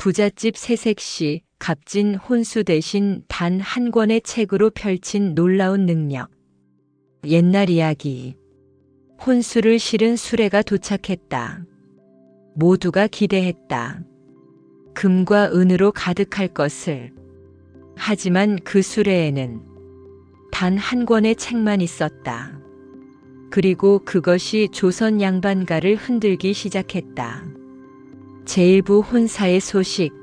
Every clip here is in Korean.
부잣집 새색시 값진 혼수 대신 단 한 권의 책으로 펼친 놀라운 능력. 옛날 이야기. 혼수를 실은 수레가 도착했다. 모두가 기대했다. 금과 은으로 가득할 것을. 하지만 그 수레에는 단 한 권의 책만 있었다. 그리고 그것이 조선 양반가를 흔들기 시작했다. 제1부 혼사의 소식.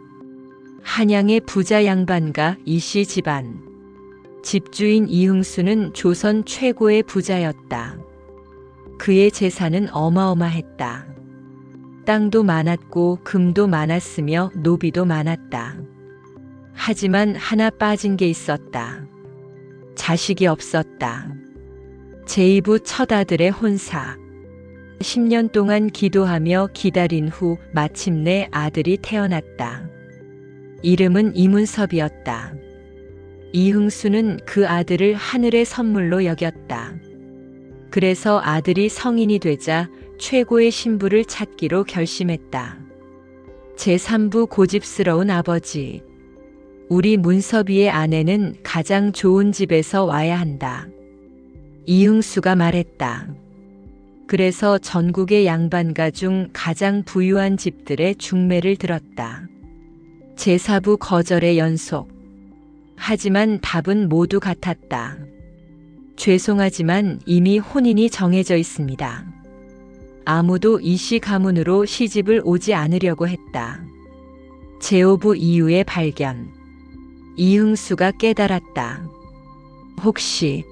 한양의 부자 양반가 이씨 집안. 집주인 이흥수는 조선 최고의 부자였다. 그의 재산은 어마어마했다. 땅도 많았고 금도 많았으며 노비도 많았다. 하지만 하나 빠진 게 있었다. 자식이 없었다. 제2부 첫 아들의 혼사. 10년 동안 기도하며 기다린 후 마침내 아들이 태어났다. 이름은 이문섭이었다. 이흥수는 그 아들을 하늘의 선물로 여겼다. 그래서 아들이 성인이 되자 최고의 신부를 찾기로 결심했다. 제3부 고집스러운 아버지. 우리 문섭이의 아내는 가장 좋은 집에서 와야 한다. 이흥수가 말했다. 그래서 전국의 양반가 중 가장 부유한 집들의 중매를 들었다. 제4부 거절의 연속. 하지만 답은 모두 같았다. 죄송하지만 이미 혼인이 정해져 있습니다. 아무도 이씨 가문으로 시집을 오지 않으려고 했다. 제5부 이후의 발견. 이흥수가 깨달았다. 혹시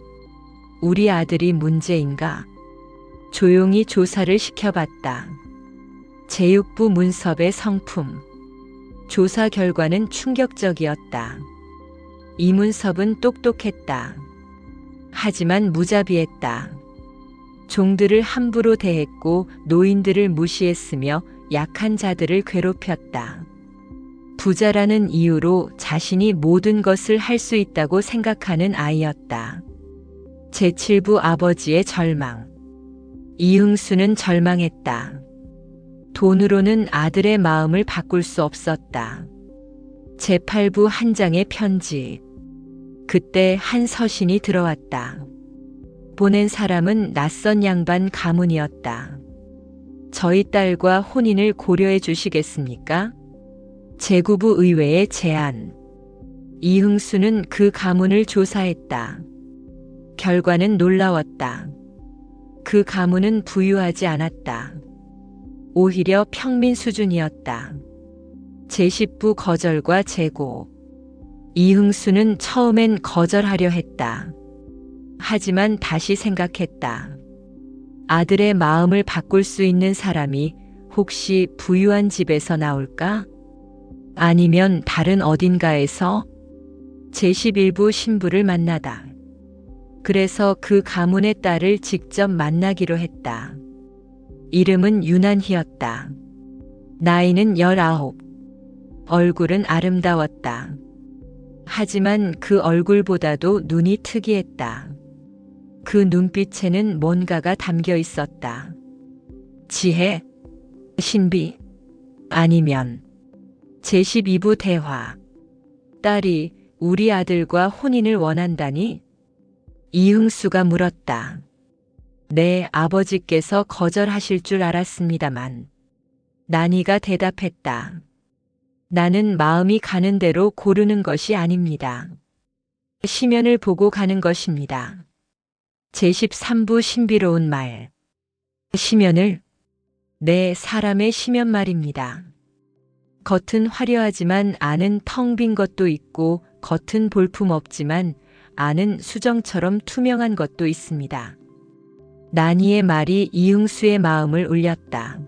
우리 아들이 문제인가? 조용히 조사를 시켜봤다. 제6부 문섭의 성품. 조사 결과는 충격적이었다. 이문섭은 똑똑했다. 하지만 무자비했다. 종들을 함부로 대했고 노인들을 무시했으며 약한 자들을 괴롭혔다. 부자라는 이유로 자신이 모든 것을 할 수 있다고 생각하는 아이였다. 제7부 아버지의 절망. 이흥수는 절망했다. 돈으로는 아들의 마음을 바꿀 수 없었다. 제8부 한 장의 편지. 그때 한 서신이 들어왔다. 보낸 사람은 낯선 양반 가문이었다. 저희 딸과 혼인을 고려해 주시겠습니까? 제9부 의회의 제안. 이흥수는 그 가문을 조사했다. 결과는 놀라웠다. 그 가문은 부유하지 않았다. 오히려 평민 수준이었다. 제10부 거절과 재고. 이흥수는 처음엔 거절하려 했다. 하지만 다시 생각했다. 아들의 마음을 바꿀 수 있는 사람이 혹시 부유한 집에서 나올까? 아니면 다른 어딘가에서? 제11부 신부를 만나다. 그래서 그 가문의 딸을 직접 만나기로 했다. 이름은 유난희였다. 나이는 19. 얼굴은 아름다웠다. 하지만 그 얼굴보다도 눈이 특이했다. 그 눈빛에는 뭔가가 담겨 있었다. 지혜? 신비? 아니면 제12부 대화. 딸이 우리 아들과 혼인을 원한다니? 이흥수가 물었다. 네, 아버지께서 거절하실 줄 알았습니다만. 난이가 대답했다. 나는 마음이 가는 대로 고르는 것이 아닙니다. 시면을 보고 가는 것입니다. 제13부 신비로운 말. 시면을? 네, 사람의 시면 말입니다. 겉은 화려하지만 안은 텅 빈 것도 있고 겉은 볼품 없지만 안은 수정처럼 투명한 것도 있습니다. 난이의 말이 이흥수의 마음을 울렸다.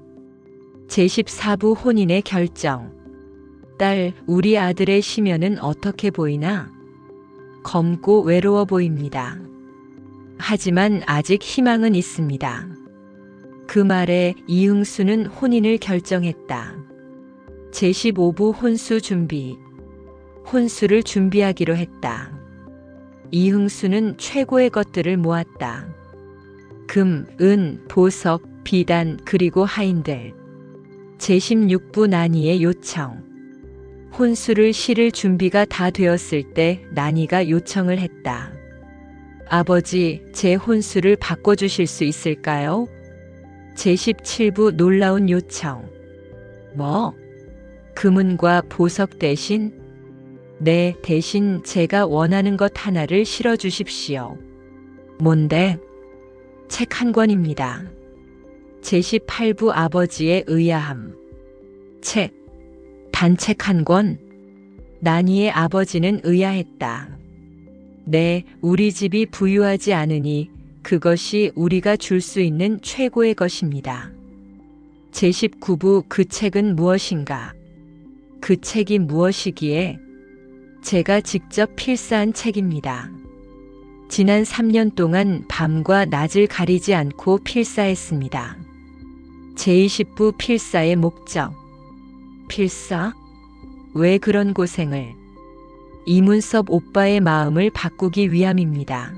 제14부 혼인의 결정. 딸, 우리 아들의 시면은 어떻게 보이나? 검고 외로워 보입니다. 하지만 아직 희망은 있습니다. 그 말에 이흥수는 혼인을 결정했다. 제15부 혼수 준비. 혼수를 준비하기로 했다. 이흥수는 최고의 것들을 모았다. 금, 은, 보석, 비단 그리고 하인들. 제16부 난이의 요청. 혼수를 실을 준비가 다 되었을 때 난이가 요청을 했다. 아버지, 제 혼수를 바꿔주실 수 있을까요? 제17부 놀라운 요청. 뭐? 금은과 보석 대신? 네, 대신 제가 원하는 것 하나를 실어주십시오. 뭔데? 책 한 권입니다. 제18부 아버지의 의아함. 책, 단책 한 권? 난이의 아버지는 의아했다. 네, 우리 집이 부유하지 않으니 그것이 우리가 줄 수 있는 최고의 것입니다. 제19부 그 책은 무엇인가? 그 책이 무엇이기에? 제가 직접 필사한 책입니다. 지난 3년 동안 밤과 낮을 가리지 않고 필사했습니다. 제20부 필사의 목적. 필사? 왜 그런 고생을? 이문섭 오빠의 마음을 바꾸기 위함입니다.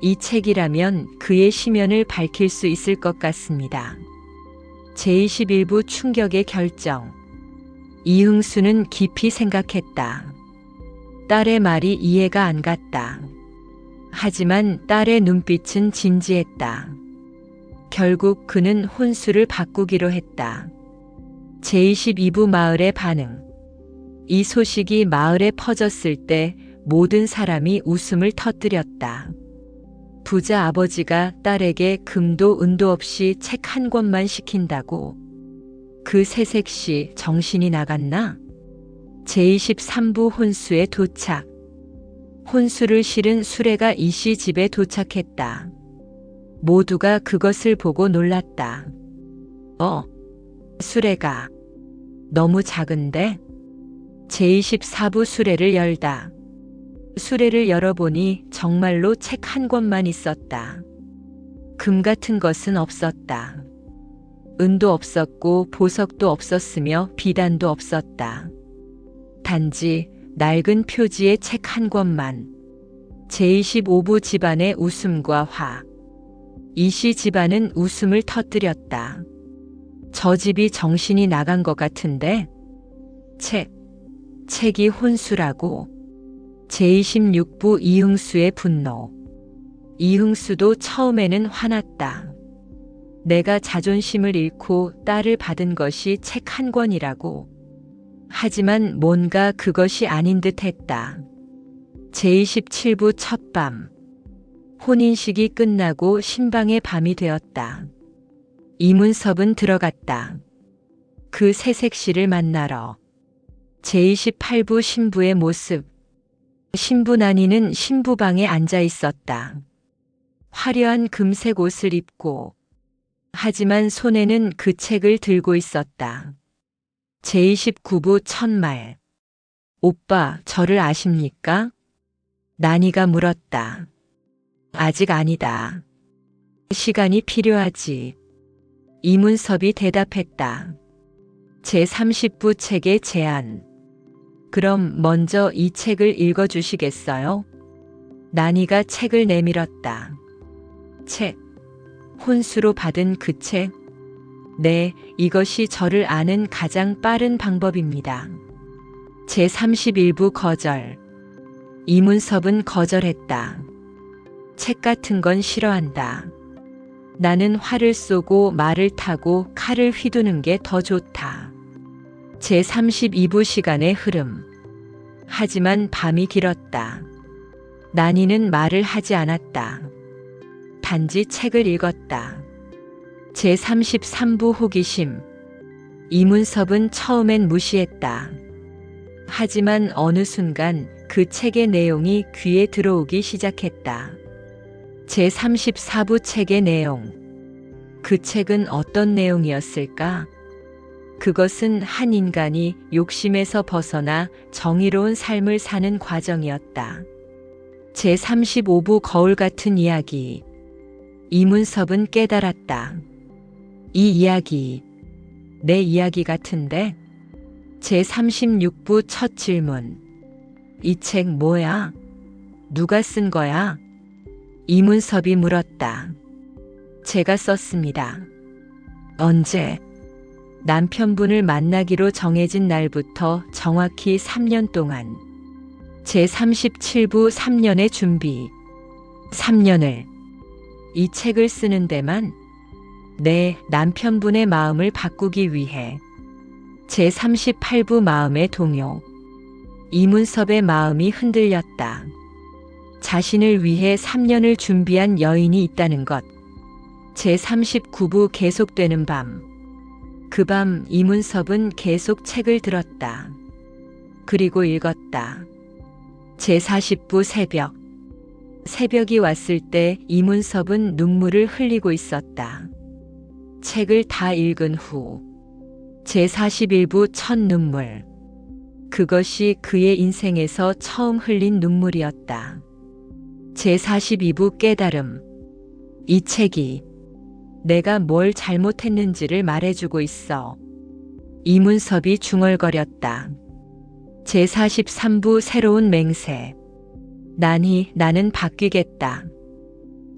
이 책이라면 그의 심연을 밝힐 수 있을 것 같습니다. 제21부 충격의 결정. 이흥수는 깊이 생각했다. 딸의 말이 이해가 안 갔다. 하지만 딸의 눈빛은 진지했다. 결국 그는 혼수를 바꾸기로 했다. 제22부 마을의 반응. 이 소식이 마을에 퍼졌을 때 모든 사람이 웃음을 터뜨렸다. 부자 아버지가 딸에게 금도 은도 없이 책 한 권만 시킨다고? 그 새색시 정신이 나갔나? 제23부 혼수의 도착. 혼수를 실은 수레가 이씨 집에 도착했다. 모두가 그것을 보고 놀랐다. 수레가 너무 작은데? 제24부 수레를 열다. 수레를 열어보니 정말로 책 한 권만 있었다. 금 같은 것은 없었다. 은도 없었고 보석도 없었으며 비단도 없었다. 단지 낡은 표지의 책 한 권만. 제25부 집안의 웃음과 화. 이씨 집안은 웃음을 터뜨렸다. 저 집이 정신이 나간 것 같은데? 책이 혼수라고? 제26부 이흥수의 분노. 이흥수도 처음에는 화났다. 내가 자존심을 잃고 딸을 받은 것이 책 한 권이라고. 하지만 뭔가 그것이 아닌 듯 했다. 제27부 첫밤. 혼인식이 끝나고 신방의 밤이 되었다. 이문섭은 들어갔다. 그 새색시를 만나러. 제28부 신부의 모습. 신부 난이는 신부방에 앉아 있었다. 화려한 금색 옷을 입고, 하지만 손에는 그 책을 들고 있었다. 제29부 첫말. 오빠, 저를 아십니까? 난이가 물었다. 아직 아니다. 시간이 필요하지. 이문섭이 대답했다. 제30부 책의 제안. 그럼 먼저 이 책을 읽어주시겠어요? 난이가 책을 내밀었다. 책. 혼수로 받은 그 책? 네, 이것이 저를 아는 가장 빠른 방법입니다. 제31부 거절. 이문섭은 거절했다. 책 같은 건 싫어한다. 나는 활을 쏘고 말을 타고 칼을 휘두는 게 더 좋다. 제32부 시간의 흐름. 하지만 밤이 길었다. 난이는 말을 하지 않았다. 단지 책을 읽었다. 제33부 호기심. 이문섭은 처음엔 무시했다. 하지만 어느 순간 그 책의 내용이 귀에 들어오기 시작했다. 제34부 책의 내용. 그 책은 어떤 내용이었을까? 그것은 한 인간이 욕심에서 벗어나 정의로운 삶을 사는 과정이었다. 제35부 거울 같은 이야기. 이문섭은 깨달았다. 이 이야기, 내 이야기 같은데? 제36부 첫 질문. 이 책 뭐야? 누가 쓴 거야? 이문섭이 물었다. 제가 썼습니다. 언제? 남편분을 만나기로 정해진 날부터 정확히 3년 동안 제37부 3년의 준비 3년을 이 책을 쓰는 데만 내 남편분의 마음을 바꾸기 위해 제38부 마음의 동요 이문섭의 마음이 흔들렸다. 자신을 위해 3년을 준비한 여인이 있다는 것. 제39부 계속되는 밤. 그 밤 이문섭은 계속 책을 들었다. 그리고 읽었다. 제40부 새벽. 새벽이 왔을 때 이문섭은 눈물을 흘리고 있었다. 책을 다 읽은 후 제41부 첫 눈물. 그것이 그의 인생에서 처음 흘린 눈물이었다. 제42부 깨달음. 이 책이 내가 뭘 잘못했는지를 말해주고 있어. 이문섭이 중얼거렸다. 제43부 새로운 맹세. 나는 바뀌겠다.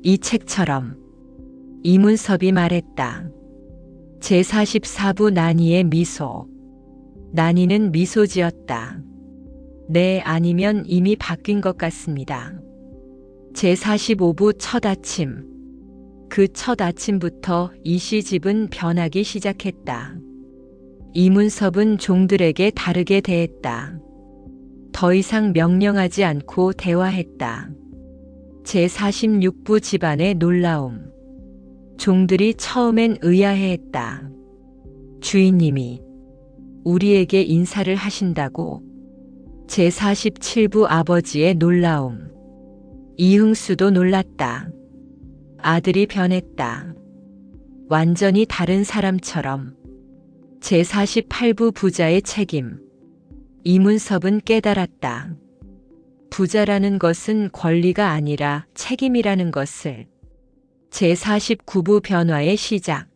이 책처럼. 이문섭이 말했다. 제44부 나니의 미소. 나니는 미소 지었다. 네, 아니면 이미 바뀐 것 같습니다. 제45부 첫 아침. 그 첫 아침부터 이 시집은 변하기 시작했다. 이문섭은 종들에게 다르게 대했다. 더 이상 명령하지 않고 대화했다. 제46부 집안의 놀라움. 종들이 처음엔 의아해했다. 주인님이 우리에게 인사를 하신다고. 제47부 아버지의 놀라움. 이흥수도 놀랐다. 아들이 변했다. 완전히 다른 사람처럼. 제48부 부자의 책임. 이문섭은 깨달았다. 부자라는 것은 권리가 아니라 책임이라는 것을. 제49부 변화의 시작.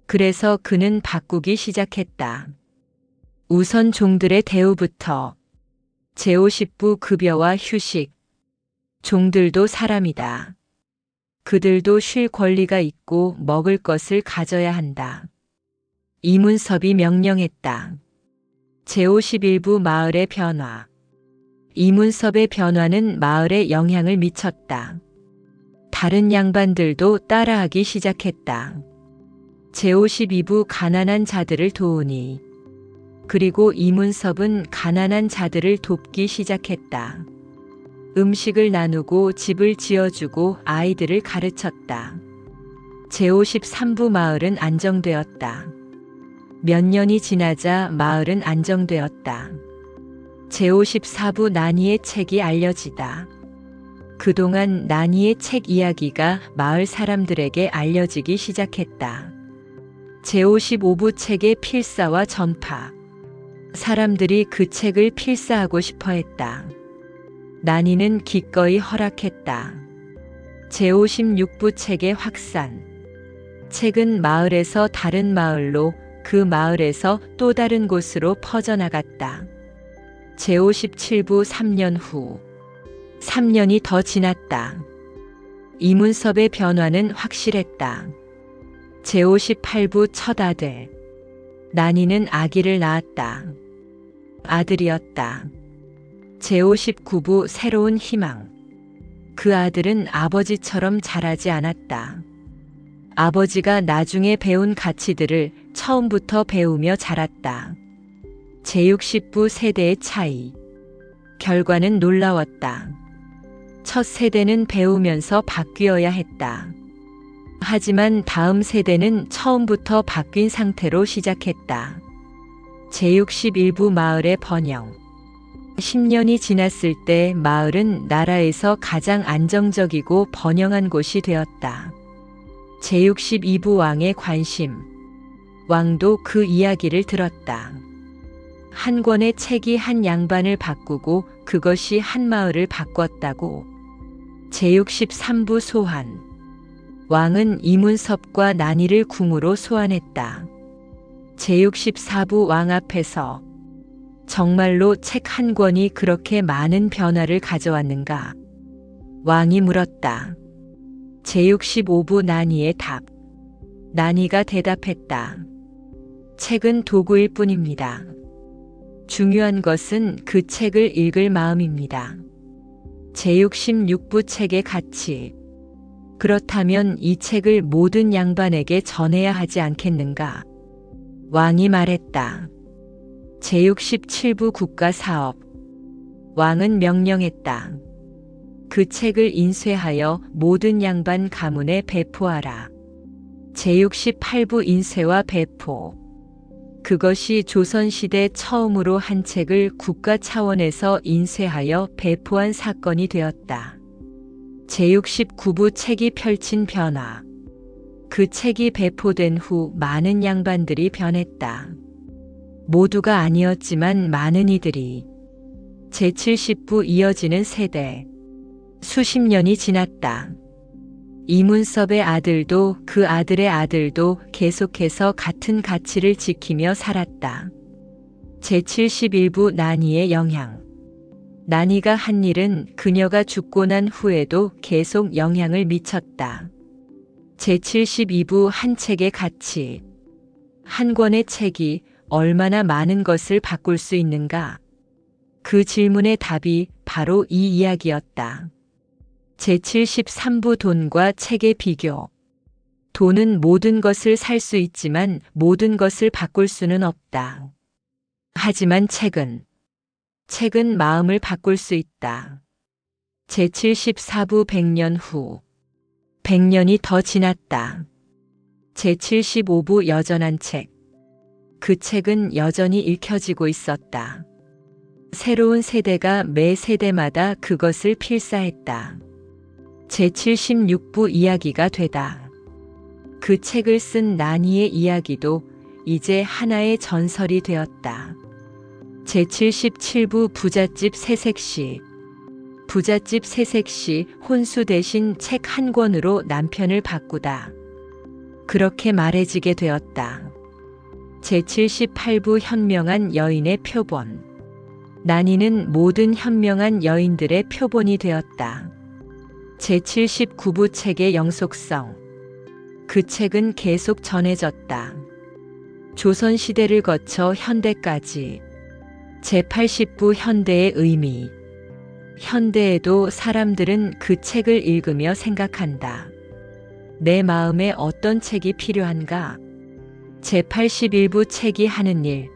그래서 그는 바꾸기 시작했다. 우선 종들의 대우부터. 제50부 급여와 휴식. 종들도 사람이다. 그들도 쉴 권리가 있고 먹을 것을 가져야 한다. 이문섭이 명령했다. 제51부 마을의 변화. 이문섭의 변화는 마을에 영향을 미쳤다. 다른 양반들도 따라하기 시작했다. 제52부 가난한 자들을 도우니. 그리고 이문섭은 가난한 자들을 돕기 시작했다. 음식을 나누고 집을 지어주고 아이들을 가르쳤다. 제53부 마을은 안정되었다. 몇 년이 지나자 마을은 안정되었다. 제54부 나니의 책이 알려지다. 그동안 나니의 책 이야기가 마을 사람들에게 알려지기 시작했다. 제55부 책의 필사와 전파. 사람들이 그 책을 필사하고 싶어 했다. 나니는 기꺼이 허락했다. 제56부 책의 확산. 책은 마을에서 다른 마을로, 그 마을에서 또 다른 곳으로 퍼져나갔다. 제57부 3년 후. 3년이 더 지났다. 이문섭의 변화는 확실했다. 제58부 첫 아들. 나니는 아기를 낳았다. 아들이었다. 제59부 새로운 희망. 그 아들은 아버지처럼 자라지 않았다. 아버지가 나중에 배운 가치들을 처음부터 배우며 자랐다. 제60부 세대의 차이. 결과는 놀라웠다. 첫 세대는 배우면서 바뀌어야 했다. 하지만 다음 세대는 처음부터 바뀐 상태로 시작했다. 제61부 마을의 번영. 10년이 지났을 때 마을은 나라에서 가장 안정적이고 번영한 곳이 되었다. 제62부 왕의 관심. 왕도 그 이야기를 들었다. 한 권의 책이 한 양반을 바꾸고 그것이 한 마을을 바꿨다고. 제63부 소환. 왕은 이문섭과 나니를 궁으로 소환했다. 제64부 왕 앞에서 정말로 책 한 권이 그렇게 많은 변화를 가져왔는가? 왕이 물었다. 제65부 나니의 답. 나니가 대답했다. 책은 도구일 뿐입니다. 중요한 것은 그 책을 읽을 마음입니다. 제66부 책의 가치. 그렇다면 이 책을 모든 양반에게 전해야 하지 않겠는가? 왕이 말했다. 제67부 국가사업. 왕은 명령했다. 그 책을 인쇄하여 모든 양반 가문에 배포하라. 제68부 인쇄와 배포. 그것이 조선시대 처음으로 한 책을 국가 차원에서 인쇄하여 배포한 사건이 되었다. 제69부 책이 펼친 변화. 그 책이 배포된 후 많은 양반들이 변했다. 모두가 아니었지만 많은 이들이. 제70부 이어지는 세대. 수십 년이 지났다. 이문섭의 아들도 그 아들의 아들도 계속해서 같은 가치를 지키며 살았다. 제71부 난이의 영향. 난이가 한 일은 그녀가 죽고 난 후에도 계속 영향을 미쳤다. 제72부 한 책의 가치. 한 권의 책이 얼마나 많은 것을 바꿀 수 있는가? 그 질문의 답이 바로 이 이야기였다. 제73부 돈과 책의 비교. 돈은 모든 것을 살 수 있지만 모든 것을 바꿀 수는 없다. 하지만 책은 마음을 바꿀 수 있다. 제74부 100년 후. 100년이 더 지났다. 제75부 여전한 책. 그 책은 여전히 읽혀지고 있었다. 새로운 세대가 매 세대마다 그것을 필사했다. 제76부 이야기가 되다. 그 책을 쓴 난이의 이야기도 이제 하나의 전설이 되었다. 제77부 부잣집 새색시. 부잣집 새색시 혼수 대신 책 한 권으로 남편을 바꾸다. 그렇게 말해지게 되었다. 제78부 현명한 여인의 표본. 난이는 모든 현명한 여인들의 표본이 되었다. 제79부 책의 영속성. 그 책은 계속 전해졌다. 조선시대를 거쳐 현대까지. 제80부 현대의 의미. 현대에도 사람들은 그 책을 읽으며 생각한다. 내 마음에 어떤 책이 필요한가? 제81부 책이 하는 일.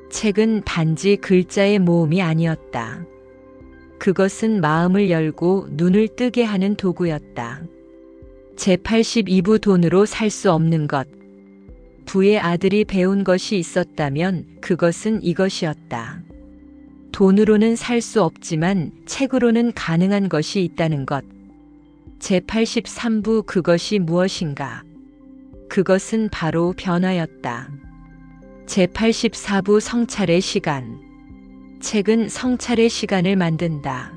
책은 단지 글자의 모음이 아니었다. 그것은 마음을 열고 눈을 뜨게 하는 도구였다. 제82부 돈으로 살 수 없는 것. 부의 아들이 배운 것이 있었다면 그것은 이것이었다. 돈으로는 살 수 없지만 책으로는 가능한 것이 있다는 것. 제83부 그것이 무엇인가? 그것은 바로 변화였다. 제84부 성찰의 시간. 책은 성찰의 시간을 만든다.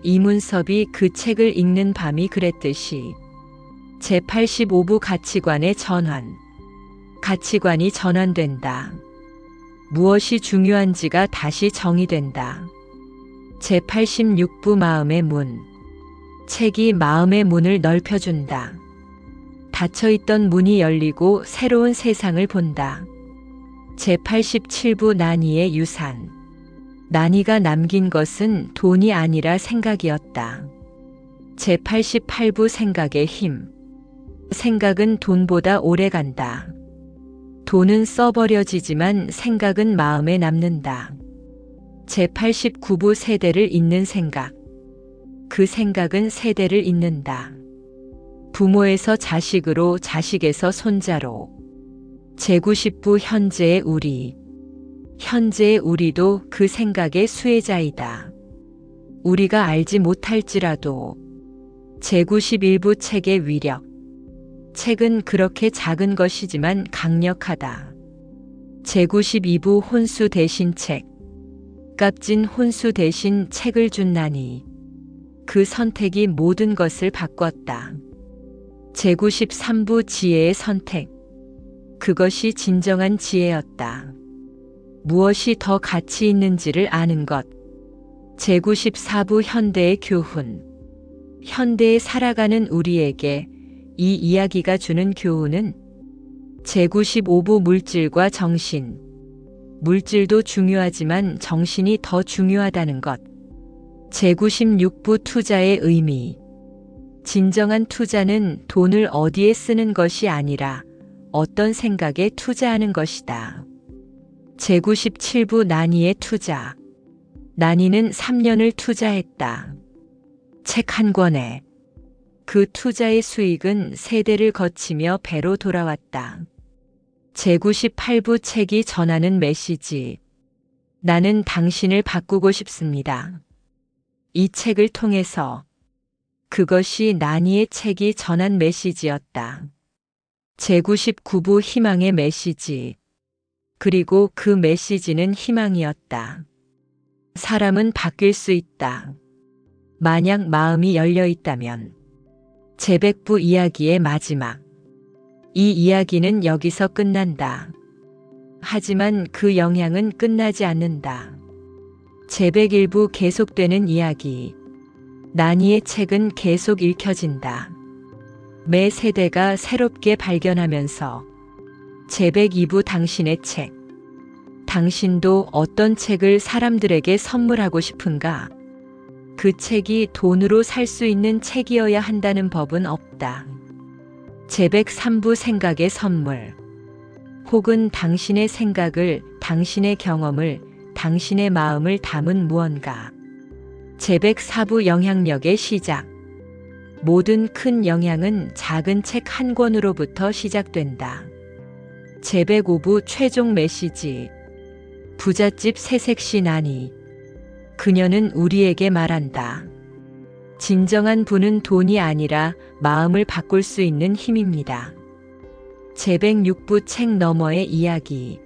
이문섭이 그 책을 읽는 밤이 그랬듯이. 제85부 가치관의 전환. 가치관이 전환된다. 무엇이 중요한지가 다시 정의된다. 제86부 마음의 문. 책이 마음의 문을 넓혀준다. 닫혀있던 문이 열리고 새로운 세상을 본다. 제87부 난이의 유산. 난이가 남긴 것은 돈이 아니라 생각이었다. 제88부 생각의 힘. 생각은 돈보다 오래 간다. 돈은 써버려지지만 생각은 마음에 남는다. 제89부 세대를 잇는 생각. 그 생각은 세대를 잇는다. 부모에서 자식으로, 자식에서 손자로. 제90부 현재의 우리. 현재의 우리도 그 생각의 수혜자이다. 우리가 알지 못할지라도. 제91부 책의 위력. 책은 그렇게 작은 것이지만 강력하다. 제92부 혼수 대신 책. 값진 혼수 대신 책을 준 난이. 그 선택이 모든 것을 바꿨다. 제93부 지혜의 선택. 그것이 진정한 지혜였다. 무엇이 더 가치 있는지를 아는 것. 제94부 현대의 교훈. 현대에 살아가는 우리에게 이 이야기가 주는 교훈은 제95부 물질과 정신. 물질도 중요하지만 정신이 더 중요하다는 것. 제96부 투자의 의미. 진정한 투자는 돈을 어디에 쓰는 것이 아니라 어떤 생각에 투자하는 것이다. 제97부 난이의 투자. 난이는 3년을 투자했다. 책 한 권에. 그 투자의 수익은 세대를 거치며 배로 돌아왔다. 제98부 책이 전하는 메시지. 나는 당신을 바꾸고 싶습니다. 이 책을 통해서. 그것이 난이의 책이 전한 메시지였다. 제99부 희망의 메시지. 그리고 그 메시지는 희망이었다. 사람은 바뀔 수 있다. 만약 마음이 열려 있다면. 제100부 이야기의 마지막. 이 이야기는 여기서 끝난다. 하지만 그 영향은 끝나지 않는다. 제101부 계속되는 이야기. 난이의 책은 계속 읽혀진다. 매 세대가 새롭게 발견하면서. 제102부 당신의 책. 당신도 어떤 책을 사람들에게 선물하고 싶은가? 그 책이 돈으로 살 수 있는 책이어야 한다는 법은 없다. 제103부 생각의 선물. 혹은 당신의 생각을, 당신의 경험을, 당신의 마음을 담은 무언가. 제104부 영향력의 시작. 모든 큰 영향은 작은 책 한 권으로부터 시작된다. 제105부 최종 메시지. 부잣집 새색시 난이. 그녀는 우리에게 말한다. 진정한 부는 돈이 아니라 마음을 바꿀 수 있는 힘입니다. 제106부 책 너머의 이야기.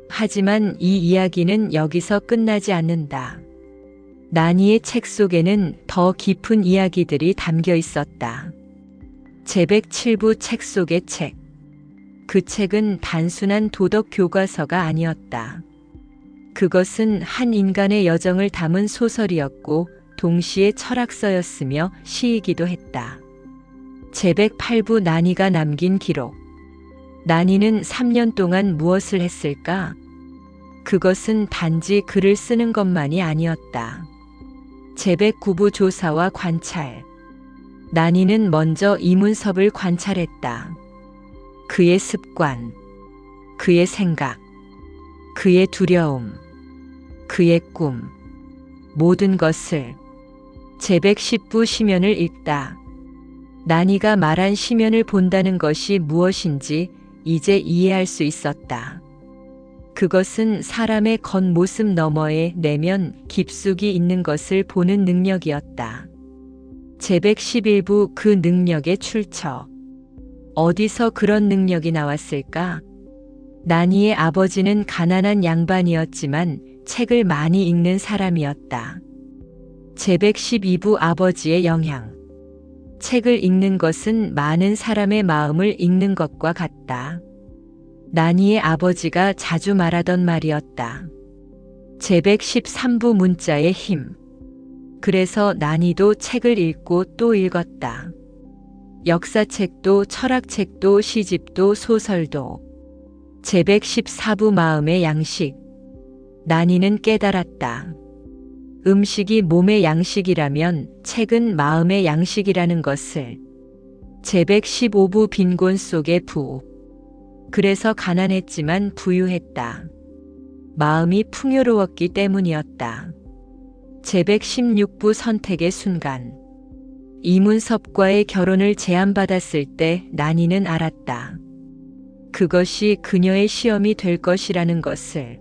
하지만 이 이야기는 여기서 끝나지 않는다. 난이의 책 속에는 더 깊은 이야기들이 담겨 있었다. 제107부 책 속의 책. 그 책은 단순한 도덕 교과서가 아니었다. 그것은 한 인간의 여정을 담은 소설이었고 동시에 철학서였으며 시이기도 했다. 제108부 난이가 남긴 기록. 난이는 3년 동안 무엇을 했을까? 그것은 단지 글을 쓰는 것만이 아니었다. 제109부 조사와 관찰. 난이는 먼저 이문섭을 관찰했다. 그의 습관, 그의 생각, 그의 두려움, 그의 꿈, 모든 것을. 제110부 시면을 읽다. 난이가 말한 시면을 본다는 것이 무엇인지 이제 이해할 수 있었다. 그것은 사람의 겉모습 너머에 내면 깊숙이 있는 것을 보는 능력이었다. 제111부 그 능력의 출처. 어디서 그런 능력이 나왔을까? 난이의 아버지는 가난한 양반이었지만 책을 많이 읽는 사람이었다. 제112부 아버지의 영향. 책을 읽는 것은 많은 사람의 마음을 읽는 것과 같다. 난이의 아버지가 자주 말하던 말이었다. 제113부 문자의 힘. 그래서 난이도 책을 읽고 또 읽었다. 역사책도 철학책도 시집도 소설도. 제114부 마음의 양식. 난이는 깨달았다. 음식이 몸의 양식이라면 책은 마음의 양식이라는 것을. 제115부 빈곤 속의 부. 그래서 가난했지만 부유했다. 마음이 풍요로웠기 때문이었다. 제116부 선택의 순간. 이문섭과의 결혼을 제안받았을 때 난이는 알았다. 그것이 그녀의 시험이 될 것이라는 것을.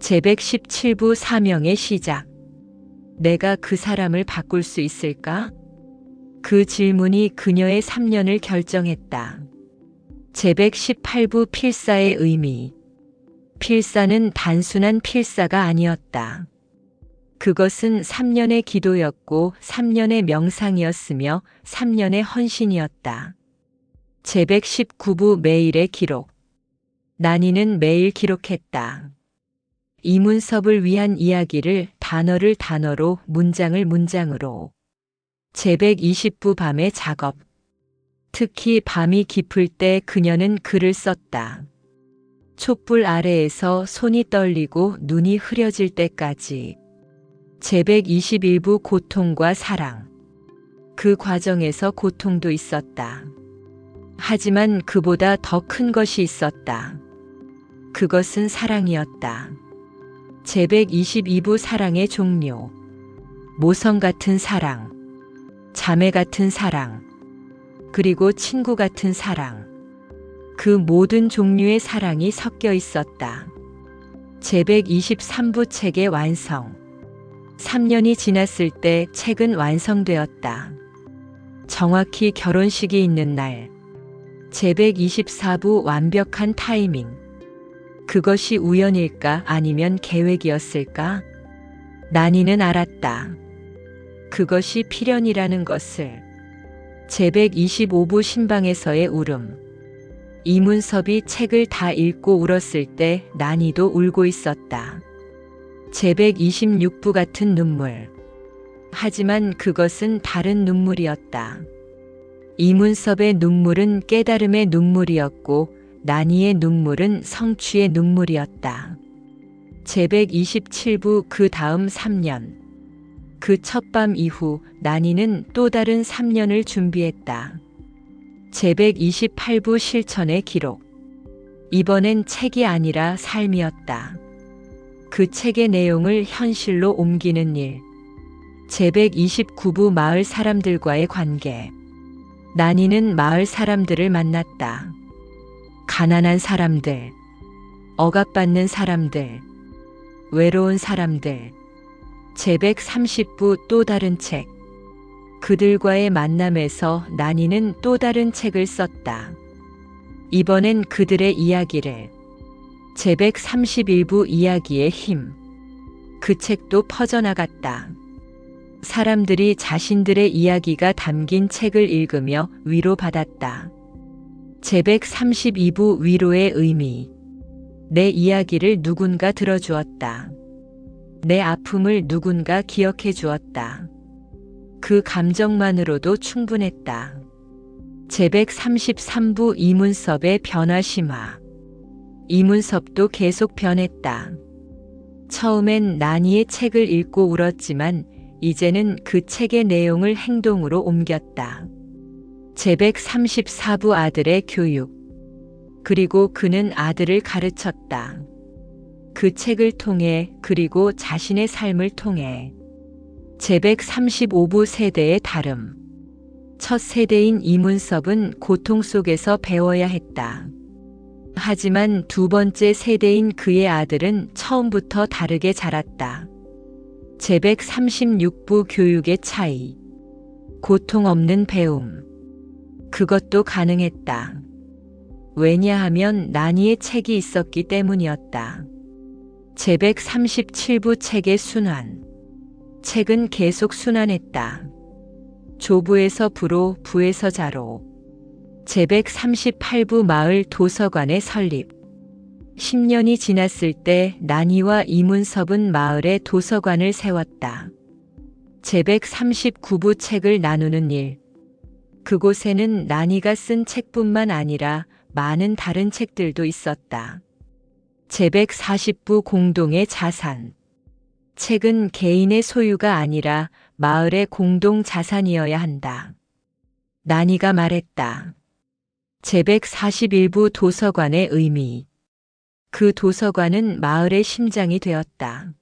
제117부 사명의 시작. 내가 그 사람을 바꿀 수 있을까? 그 질문이 그녀의 3년을 결정했다. 제118부 필사의 의미. 필사는 단순한 필사가 아니었다. 그것은 3년의 기도였고 3년의 명상이었으며 3년의 헌신이었다. 제119부 매일의 기록. 난이는 매일 기록했다. 이문섭을 위한 이야기를 단어를 단어로, 문장을 문장으로. 제120부 밤의 작업. 특히 밤이 깊을 때 그녀는 글을 썼다. 촛불 아래에서 손이 떨리고 눈이 흐려질 때까지. 제121부 고통과 사랑. 그 과정에서 고통도 있었다. 하지만 그보다 더 큰 것이 있었다. 그것은 사랑이었다. 제122부 사랑의 종류. 모성 같은 사랑, 자매 같은 사랑, 그리고 친구 같은 사랑. 그 모든 종류의 사랑이 섞여 있었다. 제123부 책의 완성. 3년이 지났을 때 책은 완성되었다. 정확히 결혼식이 있는 날. 제124부 완벽한 타이밍. 그것이 우연일까 아니면 계획이었을까? 난이는 알았다. 그것이 필연이라는 것을. 제125부 신방에서의 울음. 이문섭이 책을 다 읽고 울었을 때 난이도 울고 있었다. 제126부 같은 눈물. 하지만 그것은 다른 눈물이었다. 이문섭의 눈물은 깨달음의 눈물이었고 난이의 눈물은 성취의 눈물이었다. 제127부 그 다음 3년. 그 첫밤 이후 난이는 또 다른 3년을 준비했다. 제128부 실천의 기록. 이번엔 책이 아니라 삶이었다. 그 책의 내용을 현실로 옮기는 일. 제129부 마을 사람들과의 관계. 난이는 마을 사람들을 만났다. 가난한 사람들, 억압받는 사람들, 외로운 사람들. 제130부 또 다른 책. 그들과의 만남에서 난이는 또 다른 책을 썼다. 이번엔 그들의 이야기를. 제131부 이야기의 힘. 그 책도 퍼져나갔다. 사람들이 자신들의 이야기가 담긴 책을 읽으며 위로받았다. 제132부 위로의 의미. 내 이야기를 누군가 들어주었다. 내 아픔을 누군가 기억해 주었다. 그 감정만으로도 충분했다. 제133부 이문섭의 변화 심화. 이문섭도 계속 변했다. 처음엔 난이의 책을 읽고 울었지만 이제는 그 책의 내용을 행동으로 옮겼다. 제134부 아들의 교육. 그리고 그는 아들을 가르쳤다. 그 책을 통해 그리고 자신의 삶을 통해. 제135부 세대의 다름. 첫 세대인 이문섭은 고통 속에서 배워야 했다. 하지만 두 번째 세대인 그의 아들은 처음부터 다르게 자랐다. 제136부 교육의 차이. 고통 없는 배움. 그것도 가능했다. 왜냐하면 난이의 책이 있었기 때문이었다. 제137부 책의 순환. 책은 계속 순환했다. 조부에서 부로, 부에서 자로. 제138부 마을 도서관의 설립. 10년이 지났을 때 난이와 이문섭은 마을에 도서관을 세웠다. 제139부 책을 나누는 일. 그곳에는 난이가 쓴 책뿐만 아니라 많은 다른 책들도 있었다. 제140부 공동의 자산. 책은 개인의 소유가 아니라 마을의 공동 자산이어야 한다. 난이가 말했다. 제141부 도서관의 의미. 그 도서관은 마을의 심장이 되었다.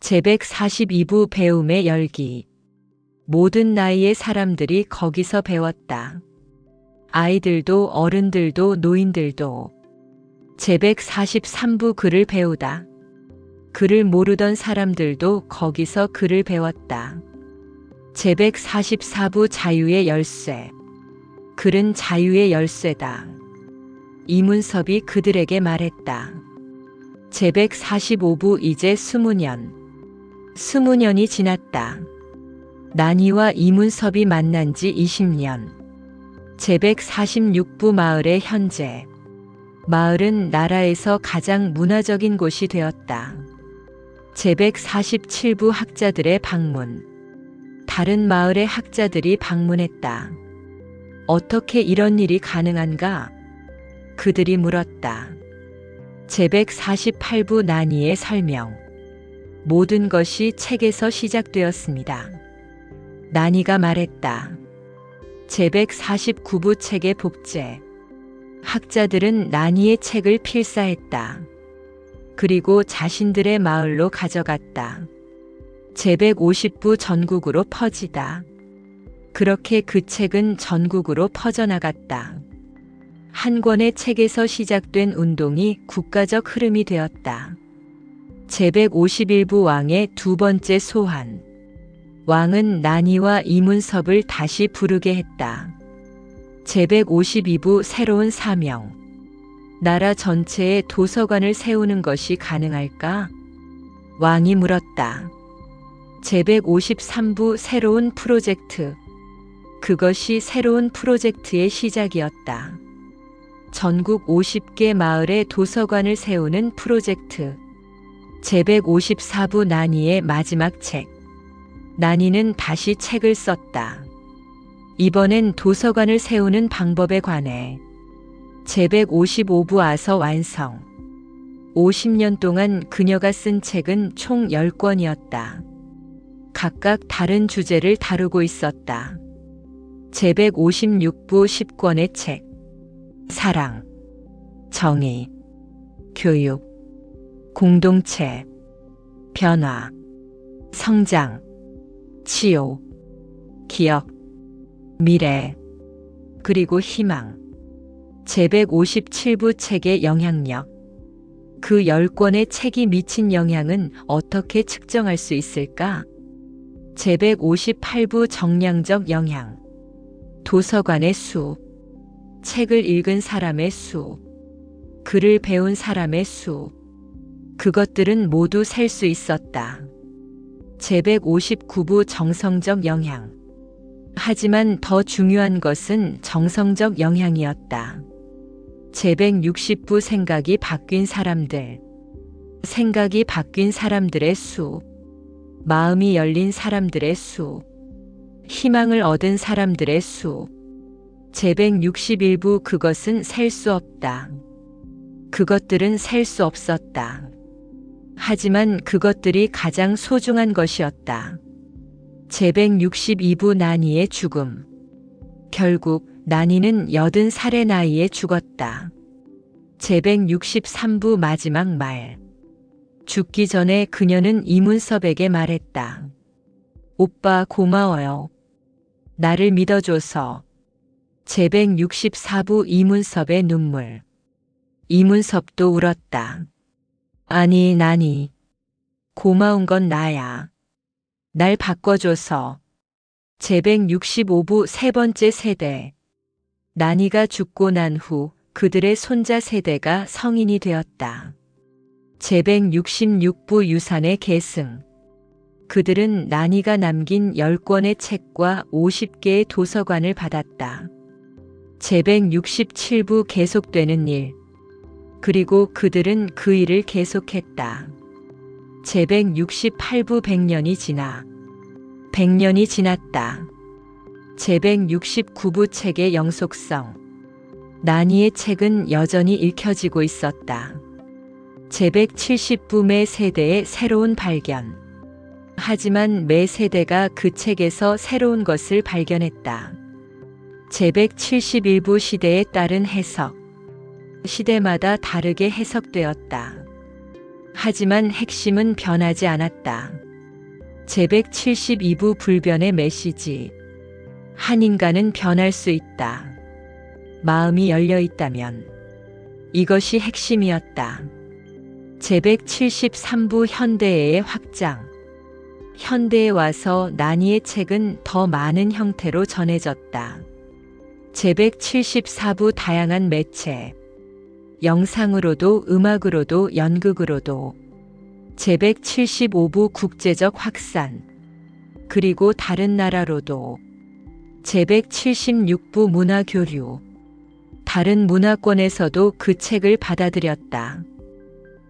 제142부 배움의 열기. 모든 나이의 사람들이 거기서 배웠다. 아이들도 어른들도 노인들도. 제143부 글을 배우다. 글을 모르던 사람들도 거기서 글을 배웠다. 제144부 자유의 열쇠. 글은 자유의 열쇠다. 이문섭이 그들에게 말했다. 제145부 이제 20년. 20년이 지났다. 난이와 이문섭이 만난 지 20년. 제146부 마을의 현재. 마을은 나라에서 가장 문화적인 곳이 되었다. 제147부 학자들의 방문. 다른 마을의 학자들이 방문했다. 어떻게 이런 일이 가능한가? 그들이 물었다. 제148부 난이의 설명. 모든 것이 책에서 시작되었습니다. 난이가 말했다. 제149부 책의 복제. 학자들은 난이의 책을 필사했다. 그리고 자신들의 마을로 가져갔다. 제150부 전국으로 퍼지다. 그렇게 그 책은 전국으로 퍼져나갔다. 한 권의 책에서 시작된 운동이 국가적 흐름이 되었다. 제151부 왕의 두 번째 소환. 왕은 난이와 이문섭을 다시 부르게 했다. 제152부 새로운 사명. 나라 전체에 도서관을 세우는 것이 가능할까? 왕이 물었다. 제153부 새로운 프로젝트. 그것이 새로운 프로젝트의 시작이었다. 전국 50개 마을에 도서관을 세우는 프로젝트. 제154부 난이의 마지막 책. 난이는 다시 책을 썼다. 이번엔 도서관을 세우는 방법에 관해. 제155부 아서 완성. 50년 동안 그녀가 쓴 책은 총 10권이었다. 각각 다른 주제를 다루고 있었다. 제156부 10권의 책. 사랑, 정의, 교육, 공동체, 변화, 성장, 치유, 기억, 미래, 그리고 희망. 제157부 책의 영향력. 그 10권의 책이 미친 영향은 어떻게 측정할 수 있을까? 제158부 정량적 영향. 도서관의 수. 책을 읽은 사람의 수. 글을 배운 사람의 수. 그것들은 모두 셀 수 있었다. 제159부 정성적 영향. 하지만 더 중요한 것은 정성적 영향이었다. 제160부 생각이 바뀐 사람들. 생각이 바뀐 사람들의 수. 마음이 열린 사람들의 수. 희망을 얻은 사람들의 수. 제161부 그것은 셀 수 없다. 그것들은 셀 수 없었다. 하지만 그것들이 가장 소중한 것이었다. 제162부 난이의 죽음. 결국 난이는 80살의 나이에 죽었다. 제163부 마지막 말. 죽기 전에 그녀는 이문섭에게 말했다. 오빠 고마워요. 나를 믿어줘서. 제164부 이문섭의 눈물. 이문섭도 울었다. 아니 난이. 고마운 건 나야. 날 바꿔줘서. 제165부 세 번째 세대. 난이가 죽고 난 후 그들의 손자 세대가 성인이 되었다. 제166부 유산의 계승. 그들은 난이가 남긴 10권의 책과 50개의 도서관을 받았다. 제167부 계속되는 일. 그리고 그들은 그 일을 계속했다. 제168부 100년이 지나. 100년이 지났다. 제169부 책의 영속성. 난이의 책은 여전히 읽혀지고 있었다. 제170부 매 세대의 새로운 발견. 하지만 매 세대가 그 책에서 새로운 것을 발견했다. 제171부 시대에 따른 해석. 시대마다 다르게 해석되었다. 하지만 핵심은 변하지 않았다. 제172부 불변의 메시지. 한 인간은 변할 수 있다. 마음이 열려 있다면. 이것이 핵심이었다. 제173부 현대의 확장. 현대에 와서 난이의 책은 더 많은 형태로 전해졌다. 제174부 다양한 매체. 영상으로도 음악으로도 연극으로도. 제175부 국제적 확산. 그리고 다른 나라로도. 제176부 문화 교류. 다른 문화권에서도 그 책을 받아들였다.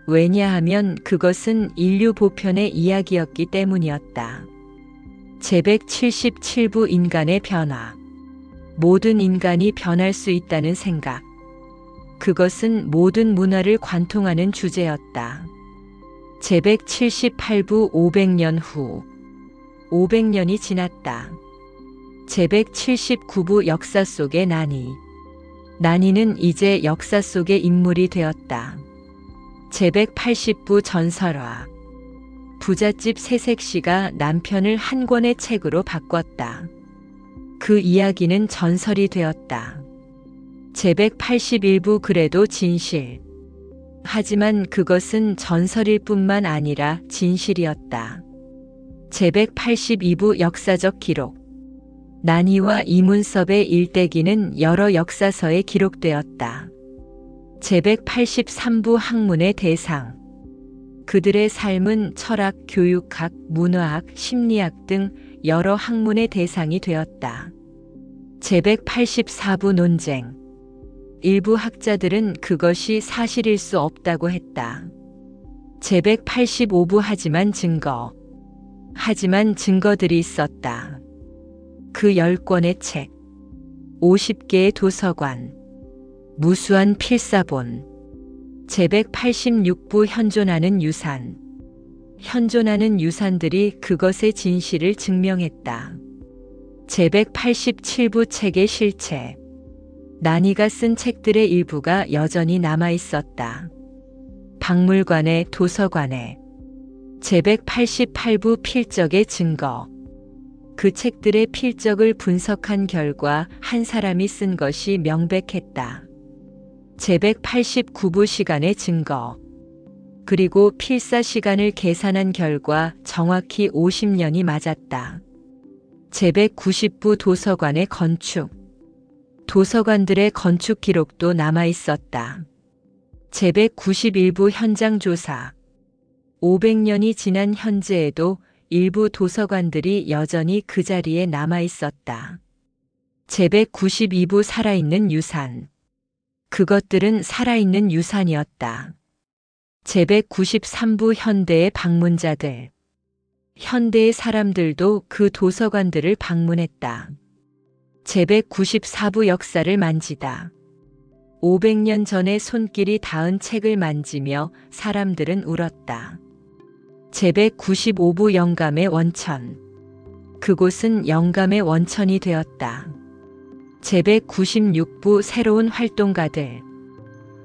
왜냐하면 그것은 인류 보편의 이야기였기 때문이었다. 제177부 인간의 변화. 모든 인간이 변할 수 있다는 생각. 그것은 모든 문화를 관통하는 주제였다. 제178부 500년 후. 500년이 지났다. 제179부 역사 속의 나니. 나니는 이제 역사 속의 인물이 되었다. 제180부 전설화. 부잣집 새색시가 남편을 한 권의 책으로 바꿨다. 그 이야기는 전설이 되었다. 제181부 그래도 진실. 하지만 그것은 전설일 뿐만 아니라 진실이었다. 제182부 역사적 기록. 나니와 이문섭의 일대기는 여러 역사서에 기록되었다. 제183부 학문의 대상. 그들의 삶은 철학, 교육학, 문화학, 심리학 등 여러 학문의 대상이 되었다. 제184부 논쟁. 일부 학자들은 그것이 사실일 수 없다고 했다. 제185부 하지만 증거들이 있었다. 그 10권의 책, 50개의 도서관, 무수한 필사본. 제186부 현존하는 유산. 현존하는 유산들이 그것의 진실을 증명했다. 제187부 책의 실체. 나니가 쓴 책들의 일부가 여전히 남아 있었다. 박물관에, 도서관에. 제188부 필적의 증거. 그 책들의 필적을 분석한 결과 한 사람이 쓴 것이 명백했다. 제189부 시간의 증거. 그리고 필사 시간을 계산한 결과 정확히 50년이 맞았다. 제190부 도서관의 건축. 도서관들의 건축 기록도 남아 있었다. 제191부 현장 조사. 500년이 지난 현재에도 일부 도서관들이 여전히 그 자리에 남아 있었다. 제192부 살아있는 유산. 그것들은 살아있는 유산이었다. 제193부 현대의 방문자들. 현대의 사람들도 그 도서관들을 방문했다. 제194부 역사를 만지다. 500년 전에 손길이 닿은 책을 만지며 사람들은 울었다. 제195부 영감의 원천. 그곳은 영감의 원천이 되었다. 제196부 새로운 활동가들.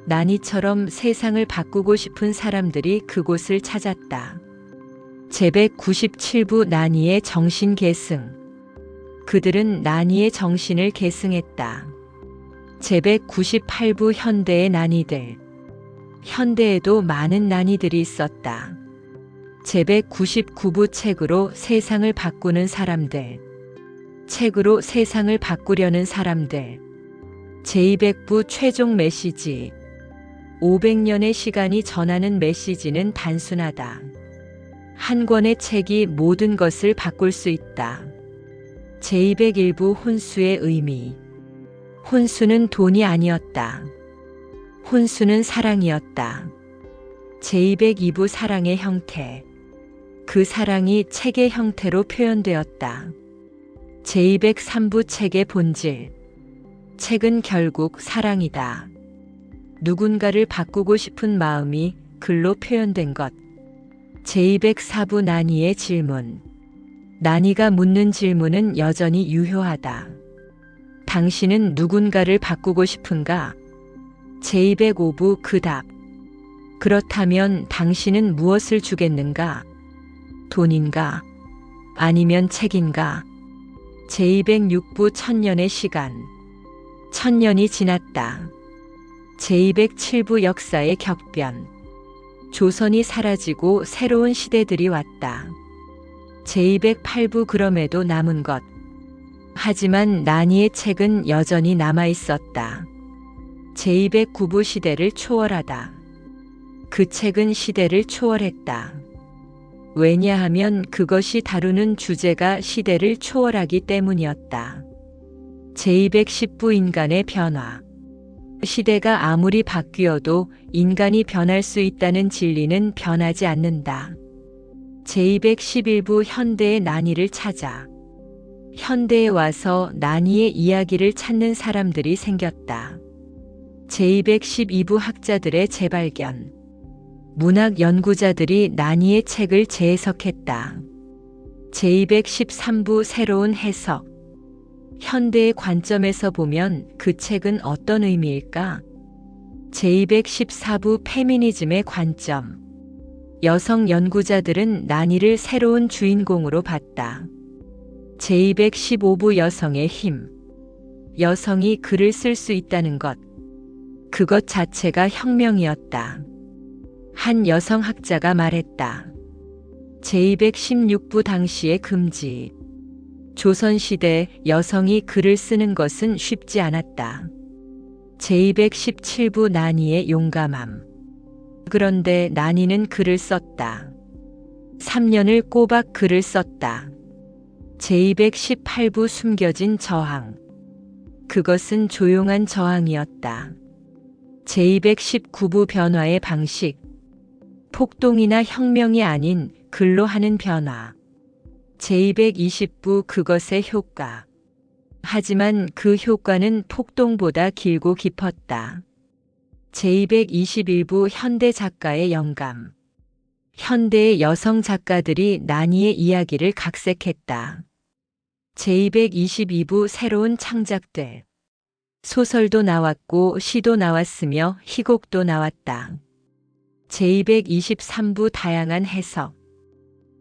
나니처럼 세상을 바꾸고 싶은 사람들이 그곳을 찾았다. 제197부 나니의 정신 계승. 그들은 나니의 정신을 계승했다. 제198부 현대의 나니들. 현대에도 많은 나니들이 있었다. 제199부 책으로 세상을 바꾸는 사람들. 책으로 세상을 바꾸려는 사람들. 제200부 최종 메시지. 500년의 시간이 전하는 메시지는 단순하다. 한 권의 책이 모든 것을 바꿀 수 있다. 제201부 혼수의 의미. 혼수는 돈이 아니었다. 혼수는 사랑이었다. 제202부 사랑의 형태. 그 사랑이 책의 형태로 표현되었다. 제203부 책의 본질. 책은 결국 사랑이다. 누군가를 바꾸고 싶은 마음이 글로 표현된 것. 제204부 나니의 질문. 나니가 묻는 질문은 여전히 유효하다. 당신은 누군가를 바꾸고 싶은가? 제205부 그 답. 그렇다면 당신은 무엇을 주겠는가? 돈인가? 아니면 책인가? 제206부 천년의 시간. 천년이 지났다. 제207부 역사의 격변. 조선이 사라지고 새로운 시대들이 왔다. 제208부 그럼에도 남은 것. 하지만 나니의 책은 여전히 남아 있었다. 제209부 시대를 초월하다. 그 책은 시대를 초월했다. 왜냐하면 그것이 다루는 주제가 시대를 초월하기 때문이었다. 제210부 인간의 변화. 시대가 아무리 바뀌어도 인간이 변할 수 있다는 진리는 변하지 않는다. 제211부 현대의 난이를 찾아. 현대에 와서 난이의 이야기를 찾는 사람들이 생겼다. 제212부 학자들의 재발견. 문학 연구자들이 난이의 책을 재해석했다. 제213부 새로운 해석. 현대의 관점에서 보면 그 책은 어떤 의미일까? 제214부 페미니즘의 관점. 여성 연구자들은 난이를 새로운 주인공으로 봤다. 제215부 여성의 힘. 여성이 글을 쓸 수 있다는 것. 그것 자체가 혁명이었다. 한 여성학자가 말했다. 제216부 당시의 금지. 조선시대 여성이 글을 쓰는 것은 쉽지 않았다. 제217부 난이의 용감함. 그런데 난이는 글을 썼다. 3년을 꼬박 글을 썼다. 제218부 숨겨진 저항. 그것은 조용한 저항이었다. 제219부 변화의 방식. 폭동이나 혁명이 아닌 글로 하는 변화. 제220부 그것의 효과. 하지만 그 효과는 폭동보다 길고 깊었다. 제221부 현대 작가의 영감. 현대의 여성 작가들이 난이의 이야기를 각색했다. 제222부 새로운 창작들. 소설도 나왔고 시도 나왔으며 희곡도 나왔다. 제223부 다양한 해석.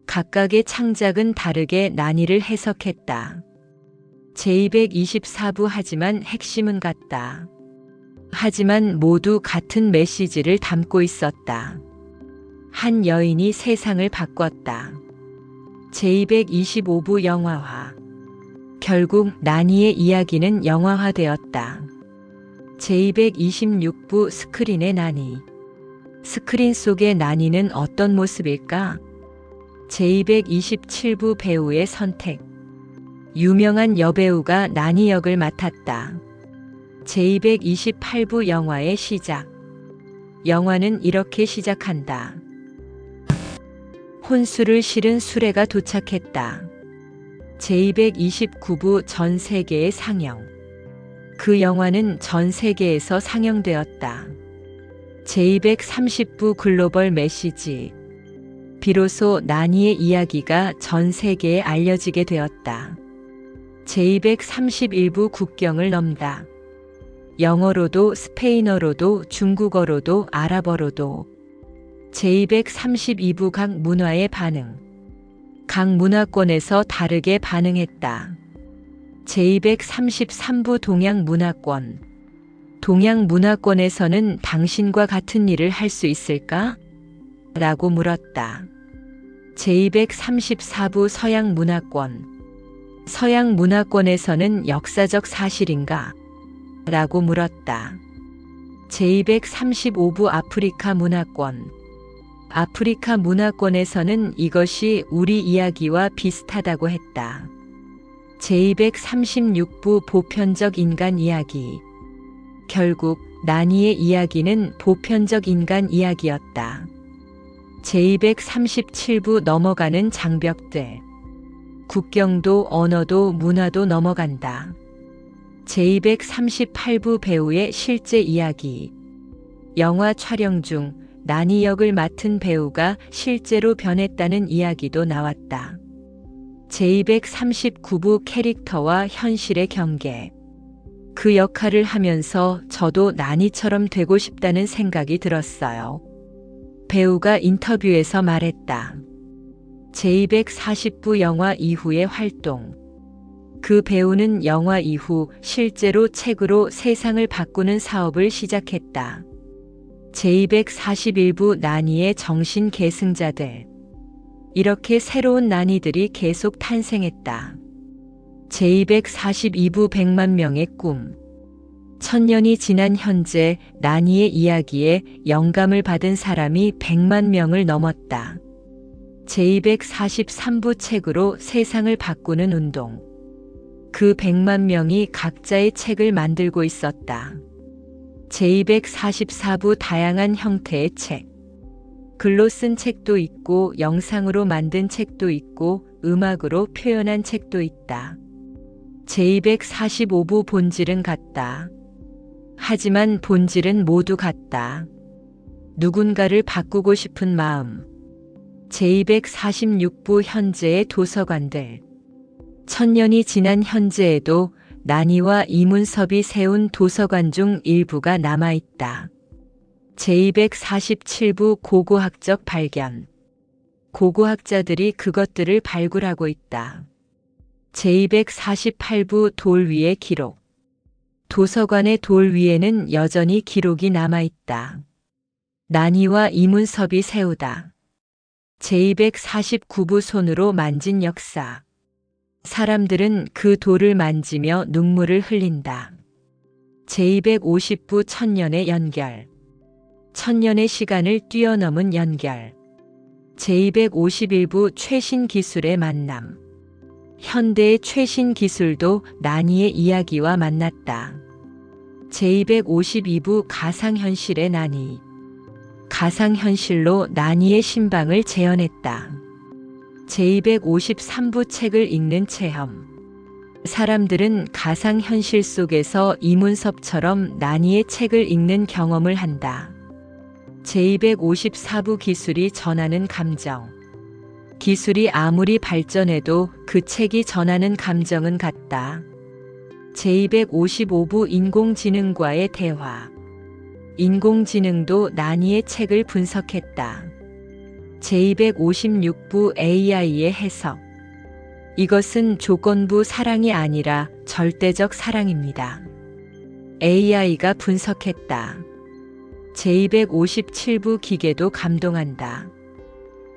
각각의 창작은 다르게 난이를 해석했다. 제224부 하지만 핵심은 같다. 하지만 모두 같은 메시지를 담고 있었다. 한 여인이 세상을 바꿨다. 제225부 영화화. 결국 난이의 이야기는 영화화되었다. 제226부 스크린의 난이. 스크린 속의 난이는 어떤 모습일까? 제227부 배우의 선택. 유명한 여배우가 난이 역을 맡았다. 제228부 영화의 시작. 영화는 이렇게 시작한다. 혼수를 실은 수레가 도착했다. 제229부 전 세계의 상영. 그 영화는 전 세계에서 상영되었다. 제230부 글로벌 메시지. 비로소 난이의 이야기가 전 세계에 알려지게 되었다. 제231부 국경을 넘다. 영어로도 스페인어로도 중국어로도 아랍어로도. 제232부 각 문화의 반응. 각 문화권에서 다르게 반응했다. 제233부 동양 문화권. 동양 문화권에서는 당신과 같은 일을 할 수 있을까? 라고 물었다. 제234부 서양 문화권. 서양 문화권에서는 역사적 사실인가? 라고 물었다. 제235부 아프리카 문화권. 아프리카 문화권에서는 이것이 우리 이야기와 비슷하다고 했다. 제236부 보편적 인간 이야기. 결국 난이의 이야기는 보편적 인간 이야기였다. 제237부 넘어가는 장벽들. 국경도 언어도 문화도 넘어간다. 제238부 배우의 실제 이야기. 영화 촬영 중 난이 역을 맡은 배우가 실제로 변했다는 이야기도 나왔다. 제239부 캐릭터와 현실의 경계. 그 역할을 하면서 저도 난이처럼 되고 싶다는 생각이 들었어요. 배우가 인터뷰에서 말했다. 제240부 영화 이후의 활동. 그 배우는 영화 이후 실제로 책으로 세상을 바꾸는 사업을 시작했다. 제241부 난이의 정신 계승자들. 이렇게 새로운 난이들이 계속 탄생했다. 제242부 100만 명의 꿈. 1000년이 지난 현재 난이의 이야기에 영감을 받은 사람이 100만 명을 넘었다. 제243부 책으로 세상을 바꾸는 운동. 그 100만 명이 각자의 책을 만들고 있었다. 제244부 다양한 형태의 책. 글로 쓴 책도 있고 영상으로 만든 책도 있고 음악으로 표현한 책도 있다. 제245부 본질은 같다. 하지만 본질은 모두 같다. 누군가를 바꾸고 싶은 마음. 제246부 현재의 도서관들. 1000년이 지난 현재에도 난이와 이문섭이 세운 도서관 중 일부가 남아있다. 제247부 고고학적 발견. 고고학자들이 그것들을 발굴하고 있다. 제248부 돌 위의 기록. 도서관의 돌 위에는 여전히 기록이 남아있다. 난이와 이문섭이 세우다. 제249부 손으로 만진 역사. 사람들은 그 돌을 만지며 눈물을 흘린다. 제250부 천년의 연결. 천년의 시간을 뛰어넘은 연결. 제251부 최신 기술의 만남. 현대의 최신 기술도 난이의 이야기와 만났다. 제252부 가상현실의 난이. 가상현실로 난이의 신방을 재현했다. 제253부 책을 읽는 체험. 사람들은 가상현실 속에서 이문섭처럼 난이의 책을 읽는 경험을 한다. 제254부 기술이 전하는 감정. 기술이 아무리 발전해도 그 책이 전하는 감정은 같다. 제255부 인공지능과의 대화. 인공지능도 난이의 책을 분석했다. 제256부 AI의 해석. 이것은 조건부 사랑이 아니라 절대적 사랑입니다. AI가 분석했다. 제257부 기계도 감동한다.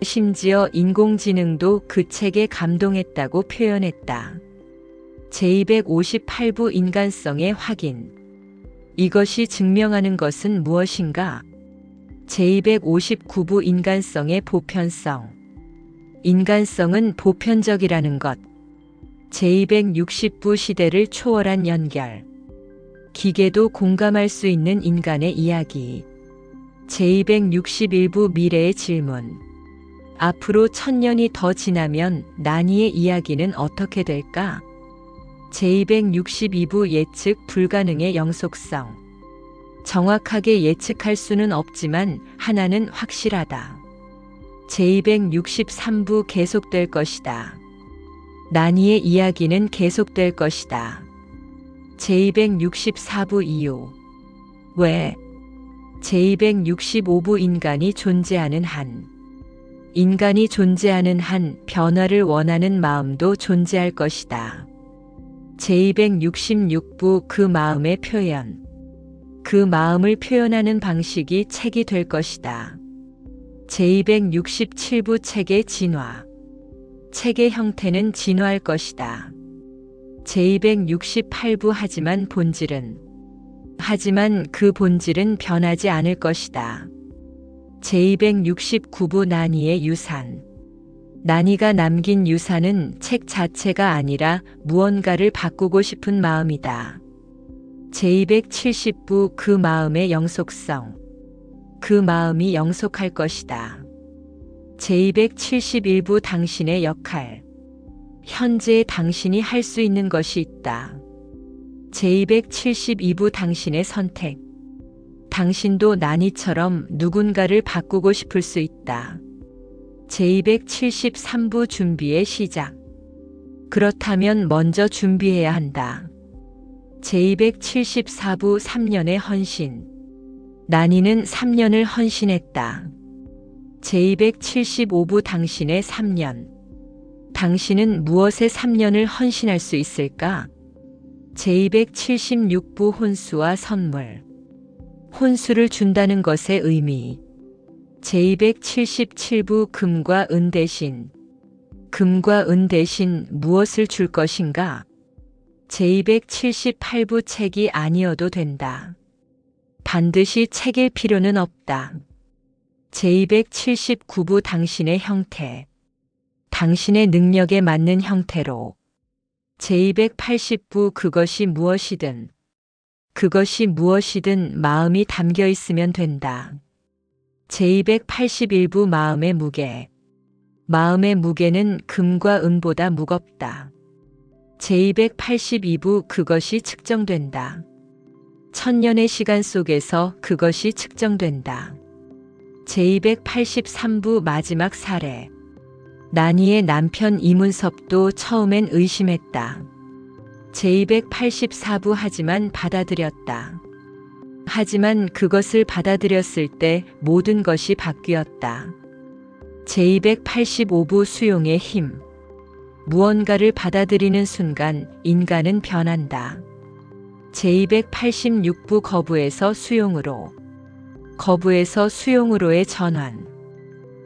심지어 인공지능도 그 책에 감동했다고 표현했다. 제258부 인간성의 확인. 이것이 증명하는 것은 무엇인가? 제259부 인간성의 보편성. 인간성은 보편적이라는 것. 제260부 시대를 초월한 연결. 기계도 공감할 수 있는 인간의 이야기. 제261부 미래의 질문. 앞으로 1000년이 더 지나면 난이의 이야기는 어떻게 될까? 제262부 예측 불가능의 영속성. 정확하게 예측할 수는 없지만 하나는 확실하다. 제263부 계속될 것이다. 난이의 이야기는 계속될 것이다. 제264부 이유. 왜? 제265부 인간이 존재하는 한. 인간이 존재하는 한 변화를 원하는 마음도 존재할 것이다. 제266부 그 마음의 표현. 그 마음을 표현하는 방식이 책이 될 것이다. 제267부 책의 진화. 책의 형태는 진화할 것이다. 제268부 하지만 그 본질은 변하지 않을 것이다. 제269부 난이의 유산. 난이가 남긴 유산은 책 자체가 아니라 무언가를 바꾸고 싶은 마음이다. 제270부 그 마음의 영속성. 그 마음이 영속할 것이다. 제271부 당신의 역할. 현재의 당신이 할 수 있는 것이 있다. 제272부 당신의 선택. 당신도 난이처럼 누군가를 바꾸고 싶을 수 있다. 제273부 준비의 시작. 그렇다면 먼저 준비해야 한다. 제274부 3년의 헌신. 난이는 3년을 헌신했다. 제275부 당신의 3년. 당신은 무엇에 3년을 헌신할 수 있을까? 제276부 혼수와 선물. 혼수를 준다는 것의 의미. 제277부 금과 은 대신. 금과 은 대신 무엇을 줄 것인가? 제278부 책이 아니어도 된다. 반드시 책일 필요는 없다. 제279부 당신의 형태. 당신의 능력에 맞는 형태로. 제280부 그것이 무엇이든 마음이 담겨 있으면 된다. 제281부 마음의 무게. 마음의 무게는 금과 은보다 무겁다. 제282부 그것이 측정된다. 천년의 시간 속에서 그것이 측정된다. 제283부 마지막 사례. 난이의 남편 이문섭도 처음엔 의심했다. 제284부 하지만 받아들였다. 하지만 그것을 받아들였을 때 모든 것이 바뀌었다. 제285부 수용의 힘. 무언가를 받아들이는 순간 인간은 변한다. 제286부 거부에서 수용으로. 거부에서 수용으로의 전환.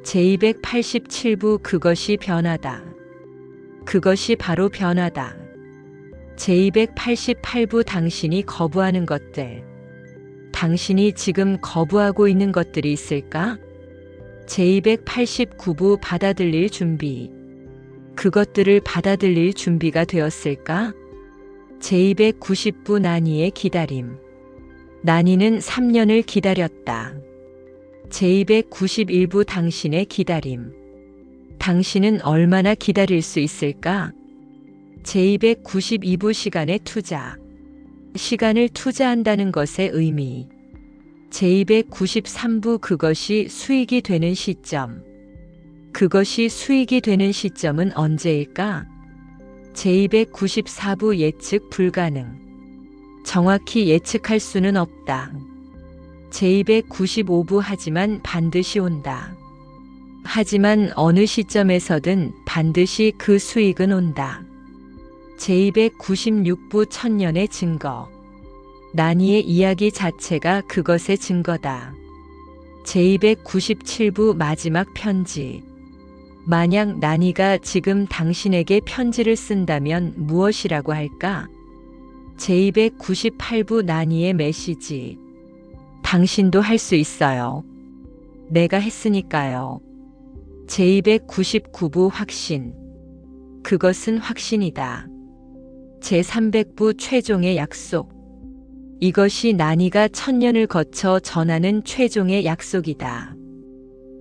제287부 그것이 변하다. 그것이 바로 변하다. 제288부 당신이 거부하는 것들. 당신이 지금 거부하고 있는 것들이 있을까? 제289부 받아들일 준비. 그것들을 받아들일 준비가 되었을까? 제290부 난이의 기다림. 난이는 3년을 기다렸다. 제291부 당신의 기다림. 당신은 얼마나 기다릴 수 있을까? 제292부 시간의 투자. 시간을 투자한다는 것의 의미. 제293부 그것이 수익이 되는 시점. 그것이 수익이 되는 시점은 언제일까? 제294부 예측 불가능. 정확히 예측할 수는 없다. 제295부 하지만 반드시 온다. 하지만 어느 시점에서든 반드시 그 수익은 온다. 제296부 천년의 증거. 난이의 이야기 자체가 그것의 증거다. 제297부 마지막 편지. 만약 난이가 지금 당신에게 편지를 쓴다면 무엇이라고 할까? 제298부 난이의 메시지. 당신도 할 수 있어요. 내가 했으니까요. 제299부 확신. 그것은 확신이다. 제300부 최종의 약속. 이것이 난이가 천년을 거쳐 전하는 최종의 약속이다.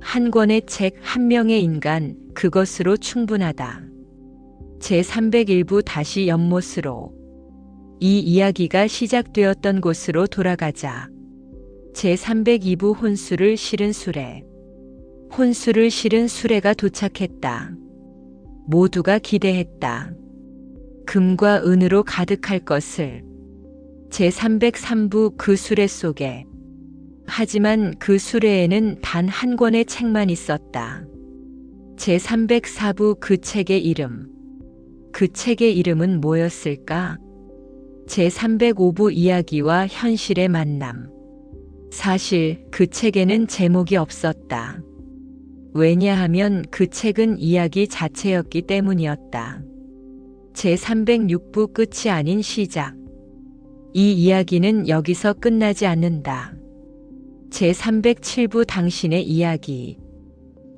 한 권의 책, 한 명의 인간, 그것으로 충분하다. 제301부 다시 연못으로. 이 이야기가 시작되었던 곳으로 돌아가자. 제302부 혼수를 실은 수레. 혼수를 실은 수레가 도착했다. 모두가 기대했다. 금과 은으로 가득할 것을. 제303부 그 수레 속에. 하지만 그 수레에는 단 한 권의 책만 있었다. 제304부 그 책의 이름. 그 책의 이름은 뭐였을까? 제305부 이야기와 현실의 만남. 사실 그 책에는 제목이 없었다. 왜냐하면 그 책은 이야기 자체였기 때문이었다. 제306부 끝이 아닌 시작. 이 이야기는 여기서 끝나지 않는다. 제307부 당신의 이야기.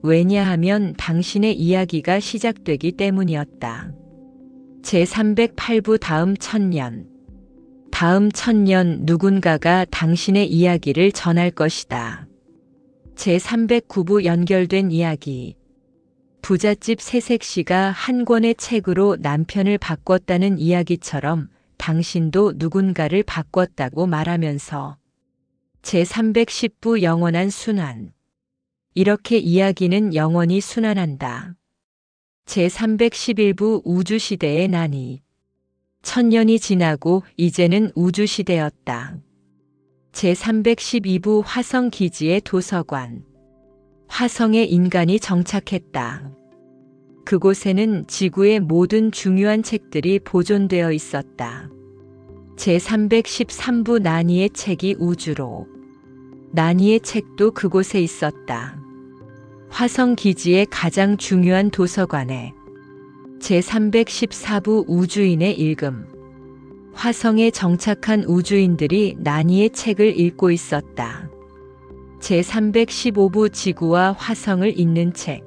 왜냐하면 당신의 이야기가 시작되기 때문이었다. 제308부 다음 천년. 다음 천년 누군가가 당신의 이야기를 전할 것이다. 제309부 연결된 이야기. 부잣집 새색시가 한 권의 책으로 남편을 바꿨다는 이야기처럼 당신도 누군가를 바꿨다고 말하면서. 제310부 영원한 순환. 이렇게 이야기는 영원히 순환한다. 제311부 우주시대의 난이. 천년이 지나고 이제는 우주시대였다. 제312부 화성기지의 도서관. 화성에 인간이 정착했다. 그곳에는 지구의 모든 중요한 책들이 보존되어 있었다. 제313부 난이의 책이 우주로. 난이의 책도 그곳에 있었다. 화성기지의 가장 중요한 도서관에. 제314부 우주인의 읽음. 화성에 정착한 우주인들이 난이의 책을 읽고 있었다. 제315부 지구와 화성을 잇는 책.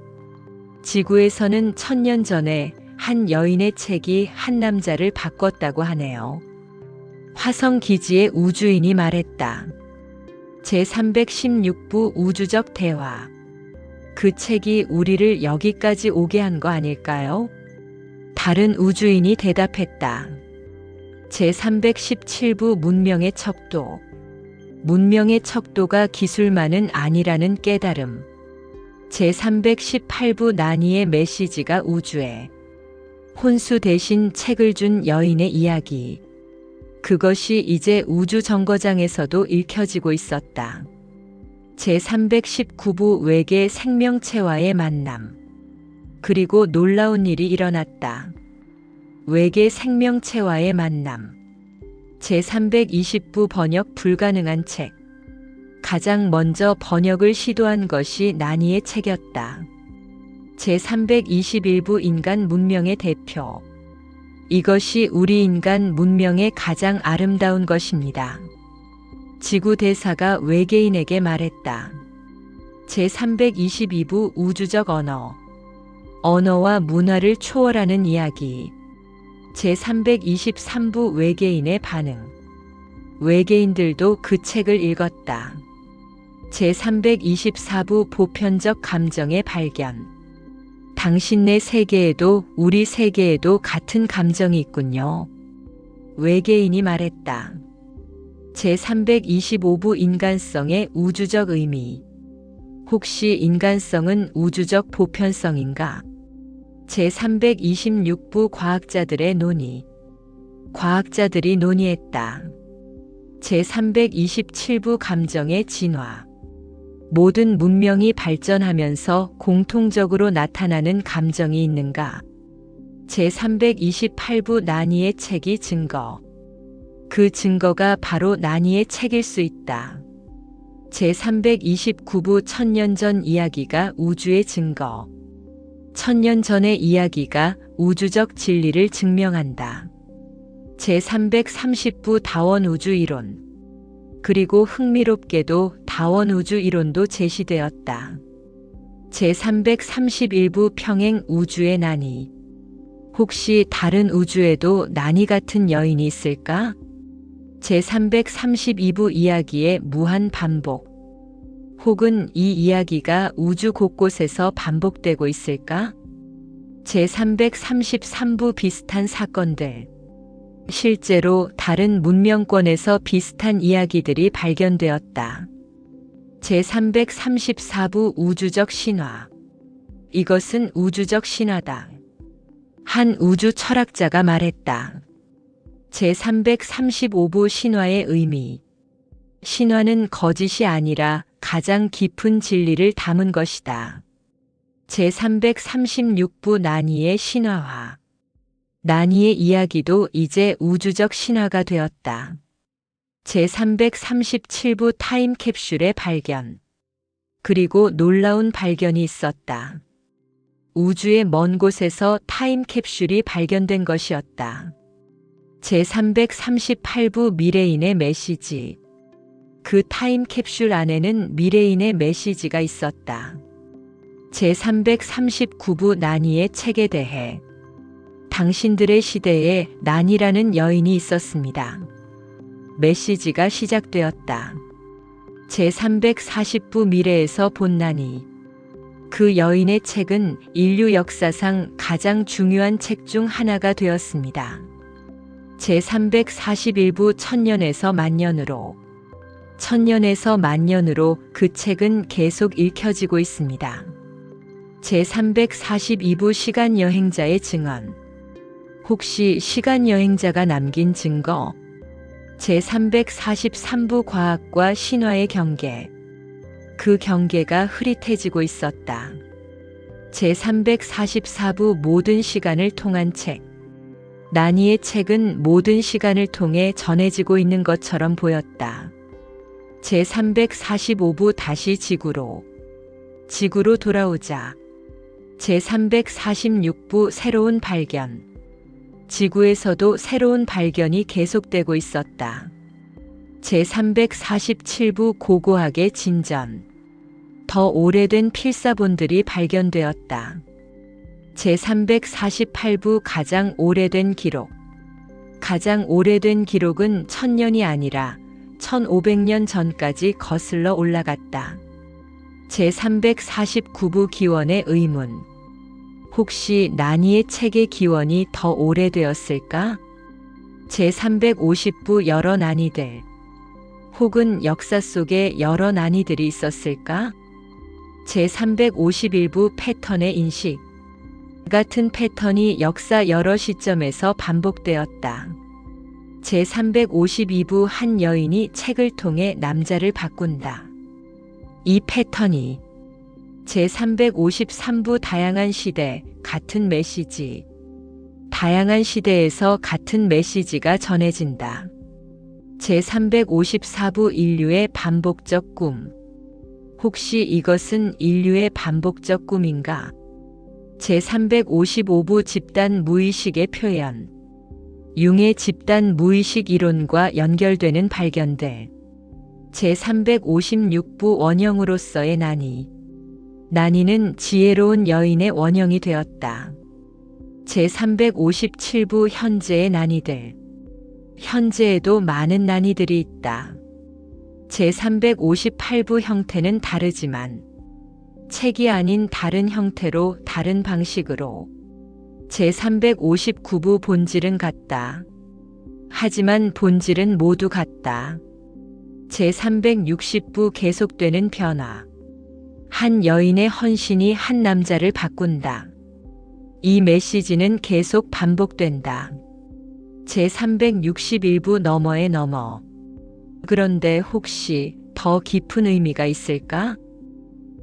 지구에서는 천년 전에 한 여인의 책이 한 남자를 바꿨다고 하네요. 화성기지의 우주인이 말했다. 제316부 우주적 대화. 그 책이 우리를 여기까지 오게 한 거 아닐까요? 다른 우주인이 대답했다. 제317부 문명의 척도. 문명의 척도가 기술만은 아니라는 깨달음. 제318부 난이의 메시지가 우주에 혼수 대신 책을 준 여인의 이야기. 그것이 이제 우주 정거장에서도 읽혀지고 있었다. 제319부 외계 생명체와의 만남. 그리고 놀라운 일이 일어났다. 외계 생명체와의 만남. 제320부 번역 불가능한 책. 가장 먼저 번역을 시도한 것이 난이의 책이었다. 제321부 인간 문명의 대표. 이것이 우리 인간 문명의 가장 아름다운 것입니다. 지구 대사가 외계인에게 말했다. 제322부 우주적 언어. 언어와 문화를 초월하는 이야기. 제323부 외계인의 반응. 외계인들도 그 책을 읽었다. 제324부 보편적 감정의 발견. 당신네 세계에도 우리 세계에도 같은 감정이 있군요. 외계인이 말했다. 제325부 인간성의 우주적 의미. 혹시 인간성은 우주적 보편성인가? 제326부 과학자들의 논의. 과학자들이 논의했다. 제327부 감정의 진화. 모든 문명이 발전하면서 공통적으로 나타나는 감정이 있는가? 제328부 난이의 책이 증거. 그 증거가 바로 난이의 책일 수 있다. 제329부 천년 전 이야기가 우주의 증거. 천년 전의 이야기가 우주적 진리를 증명한다. 제330부 다원 우주 이론. 그리고 흥미롭게도 다원 우주 이론도 제시되었다. 제331부 평행 우주의 난이. 혹시 다른 우주에도 난이 같은 여인이 있을까? 제332부 이야기의 무한 반복. 혹은 이 이야기가 우주 곳곳에서 반복되고 있을까? 제333부 비슷한 사건들. 실제로 다른 문명권에서 비슷한 이야기들이 발견되었다. 제334부 우주적 신화. 이것은 우주적 신화다. 한 우주 철학자가 말했다. 제335부 신화의 의미. 신화는 거짓이 아니라 가장 깊은 진리를 담은 것이다. 제336부 난이의 신화화. 난이의 이야기도 이제 우주적 신화가 되었다. 제337부 타임캡슐의 발견. 그리고 놀라운 발견이 있었다. 우주의 먼 곳에서 타임캡슐이 발견된 것이었다. 제338부 미래인의 메시지. 그 타임캡슐 안에는 미래인의 메시지가 있었다. 제339부 난이의 책에 대해. 당신들의 시대에 난이라는 여인이 있었습니다. 메시지가 시작되었다. 제340부 미래에서 본 난이. 그 여인의 책은 인류 역사상 가장 중요한 책 중 하나가 되었습니다. 제341부 천년에서 만년으로. 천년에서 만년으로 그 책은 계속 읽혀지고 있습니다. 제342부 시간여행자의 증언. 혹시 시간여행자가 남긴 증거? 제343부 과학과 신화의 경계. 그 경계가 흐릿해지고 있었다. 제344부 모든 시간을 통한 책. 난이의 책은 모든 시간을 통해 전해지고 있는 것처럼 보였다. 제345부 다시 지구로. 지구로 돌아오자. 제346부 새로운 발견. 지구에서도 새로운 발견이 계속되고 있었다. 제347부 고고학의 진전. 더 오래된 필사본들이 발견되었다. 제348부 가장 오래된 기록. 가장 오래된 기록은 1000년이 아니라 1500년 전까지 거슬러 올라갔다. 제349부 기원의 의문. 혹시 난이의 책의 기원이 더 오래되었을까? 제350부 여러 난이들. 혹은 역사 속에 여러 난이들이 있었을까? 제351부 패턴의 인식. 같은 패턴이 역사 여러 시점에서 반복되었다. 제352부 한 여인이 책을 통해 남자를 바꾼다. 이 패턴이 제353부 다양한 시대, 같은 메시지. 다양한 시대에서 같은 메시지가 전해진다. 제354부 인류의 반복적 꿈. 혹시 이것은 인류의 반복적 꿈인가? 제355부 집단 무의식의 표현. 융의 집단 무의식 이론과 연결되는 발견들. 제356부 원형으로서의 난이. 난이는 지혜로운 여인의 원형이 되었다. 제357부 현재의 난이들. 현재에도 많은 난이들이 있다. 제358부 형태는 다르지만 책이 아닌 다른 형태로 다른 방식으로. 제359부 본질은 같다. 하지만 본질은 모두 같다. 제360부 계속되는 변화. 한 여인의 헌신이 한 남자를 바꾼다. 이 메시지는 계속 반복된다. 제361부 너머의 너머. 그런데 혹시 더 깊은 의미가 있을까?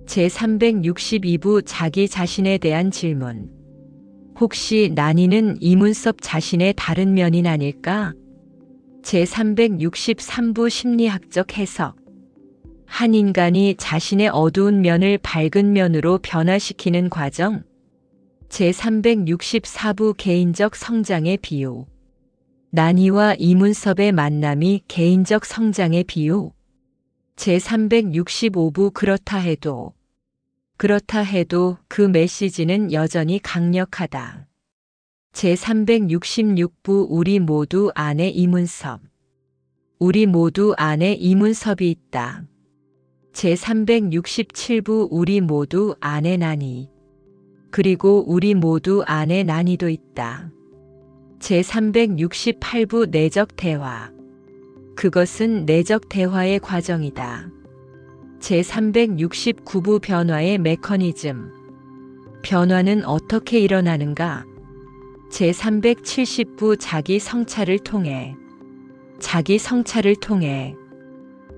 제362부 자기 자신에 대한 질문. 혹시 난이는 이문섭 자신의 다른 면이 아닐까? 제363부 심리학적 해석. 한 인간이 자신의 어두운 면을 밝은 면으로 변화시키는 과정. 제364부 개인적 성장의 비유. 난이와 이문섭의 만남이 개인적 성장의 비유. 제365부 그렇다 해도 그 메시지는 여전히 강력하다. 제366부 우리 모두 안에 이문섭. 우리 모두 안에 이문섭이 있다. 제367부 우리 모두 안에 난이. 그리고 우리 모두 안에 난이도 있다. 제368부 내적 대화. 그것은 내적 대화의 과정이다. 제369부 변화의 메커니즘. 변화는 어떻게 일어나는가? 제370부 자기 성찰을 통해. 자기 성찰을 통해.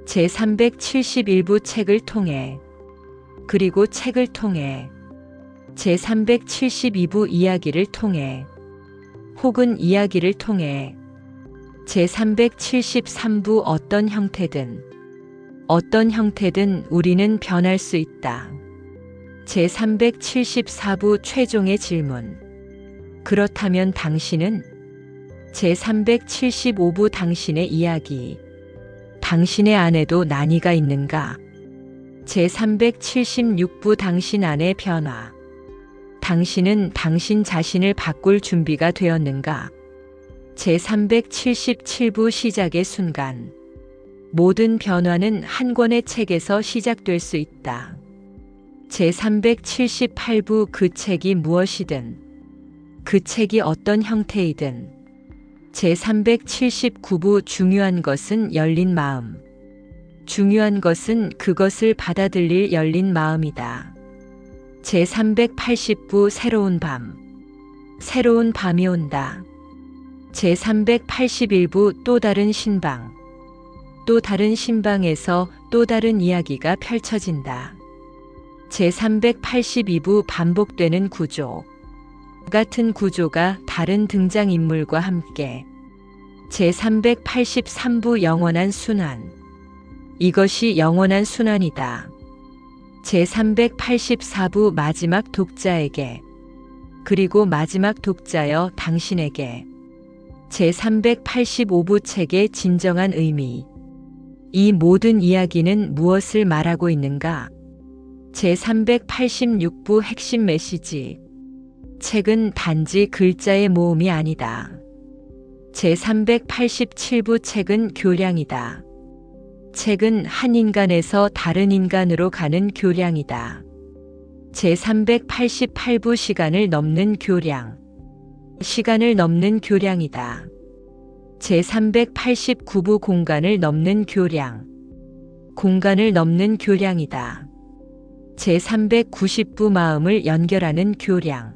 제371부 책을 통해. 그리고 책을 통해. 제372부 이야기를 통해. 혹은 이야기를 통해. 제373부 어떤 형태든 우리는 변할 수 있다. 제374부 최종의 질문. 그렇다면 당신은? 제375부 당신의 이야기. 당신의 안에도 난이가 있는가? 제376부 당신 안의 변화. 당신은 당신 자신을 바꿀 준비가 되었는가? 제377부 시작의 순간. 모든 변화는 한 권의 책에서 시작될 수 있다. 제378부 그 책이 무엇이든, 그 책이 어떤 형태이든. 제379부 중요한 것은 열린 마음. 중요한 것은 그것을 받아들일 열린 마음이다. 제380부 새로운 밤. 새로운 밤이 온다. 제381부 또 다른 신방. 또 다른 신방에서 또 다른 이야기가 펼쳐진다. 제382부 반복되는 구조. 같은 구조가 다른 등장인물과 함께. 제383부 영원한 순환. 이것이 영원한 순환이다. 제384부 마지막 독자에게. 그리고 마지막 독자여 당신에게. 제385부 책의 진정한 의미. 이 모든 이야기는 무엇을 말하고 있는가? 제386부 핵심 메시지. 책은 단지 글자의 모음이 아니다. 제387부 책은 교량이다. 책은 한 인간에서 다른 인간으로 가는 교량이다. 제388부 시간을 넘는 교량. 시간을 넘는 교량이다. 제389부 공간을 넘는 교량. 공간을 넘는 교량이다. 제390부 마음을 연결하는 교량.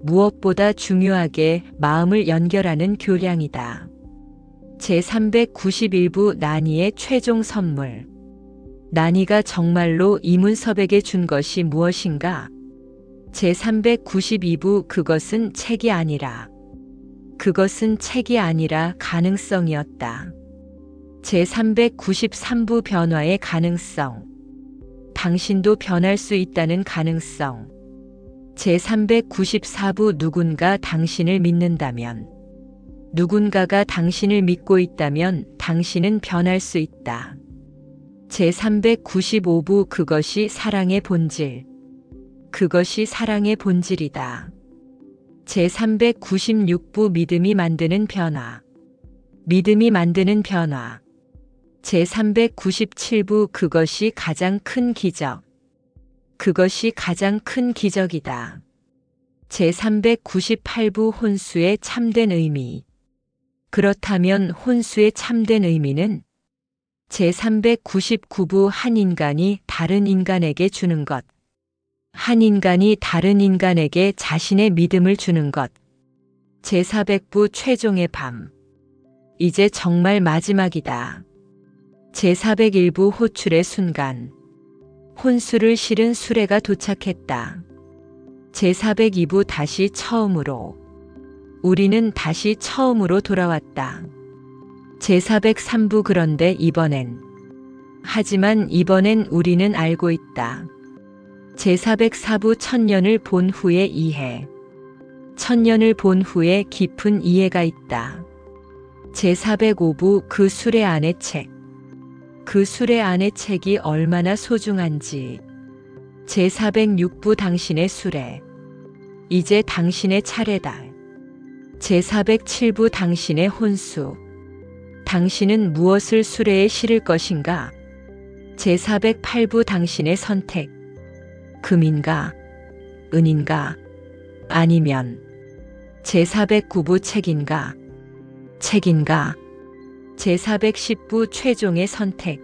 무엇보다 중요하게 마음을 연결하는 교량이다. 제391부 난이의 최종 선물. 난이가 정말로 이문섭에게 준 것이 무엇인가? 제392부 그것은 책이 아니라. 그것은 책이 아니라 가능성이었다. 제393부 변화의 가능성. 당신도 변할 수 있다는 가능성. 제394부 누군가 당신을 믿는다면. 누군가가 당신을 믿고 있다면 당신은 변할 수 있다. 제395부 그것이 사랑의 본질. 그것이 사랑의 본질이다. 제396부 믿음이 만드는 변화. 믿음이 만드는 변화. 제397부 그것이 가장 큰 기적. 그것이 가장 큰 기적이다. 제398부 혼수의 참된 의미. 그렇다면 혼수의 참된 의미는 제399부 한 인간이 다른 인간에게 주는 것. 한 인간이 다른 인간에게 자신의 믿음을 주는 것. 제400부 최종의 밤. 이제 정말 마지막이다. 제401부 호출의 순간. 혼수를 실은 수레가 도착했다. 제402부 다시 처음으로. 우리는 다시 처음으로 돌아왔다. 제403부 그런데 이번엔. 하지만 이번엔 우리는 알고 있다. 제404부 천년을 본 후의 이해. 천년을 본 후에 깊은 이해가 있다. 제405부 그 수레 안의 책. 그 수레 안의 책이 얼마나 소중한지. 제406부 당신의 수레. 이제 당신의 차례다. 제407부 당신의 혼수. 당신은 무엇을 수레에 실을 것인가? 제408부 당신의 선택. 금인가? 은인가? 아니면 제409부 책인가? 책인가? 제410부 최종의 선택.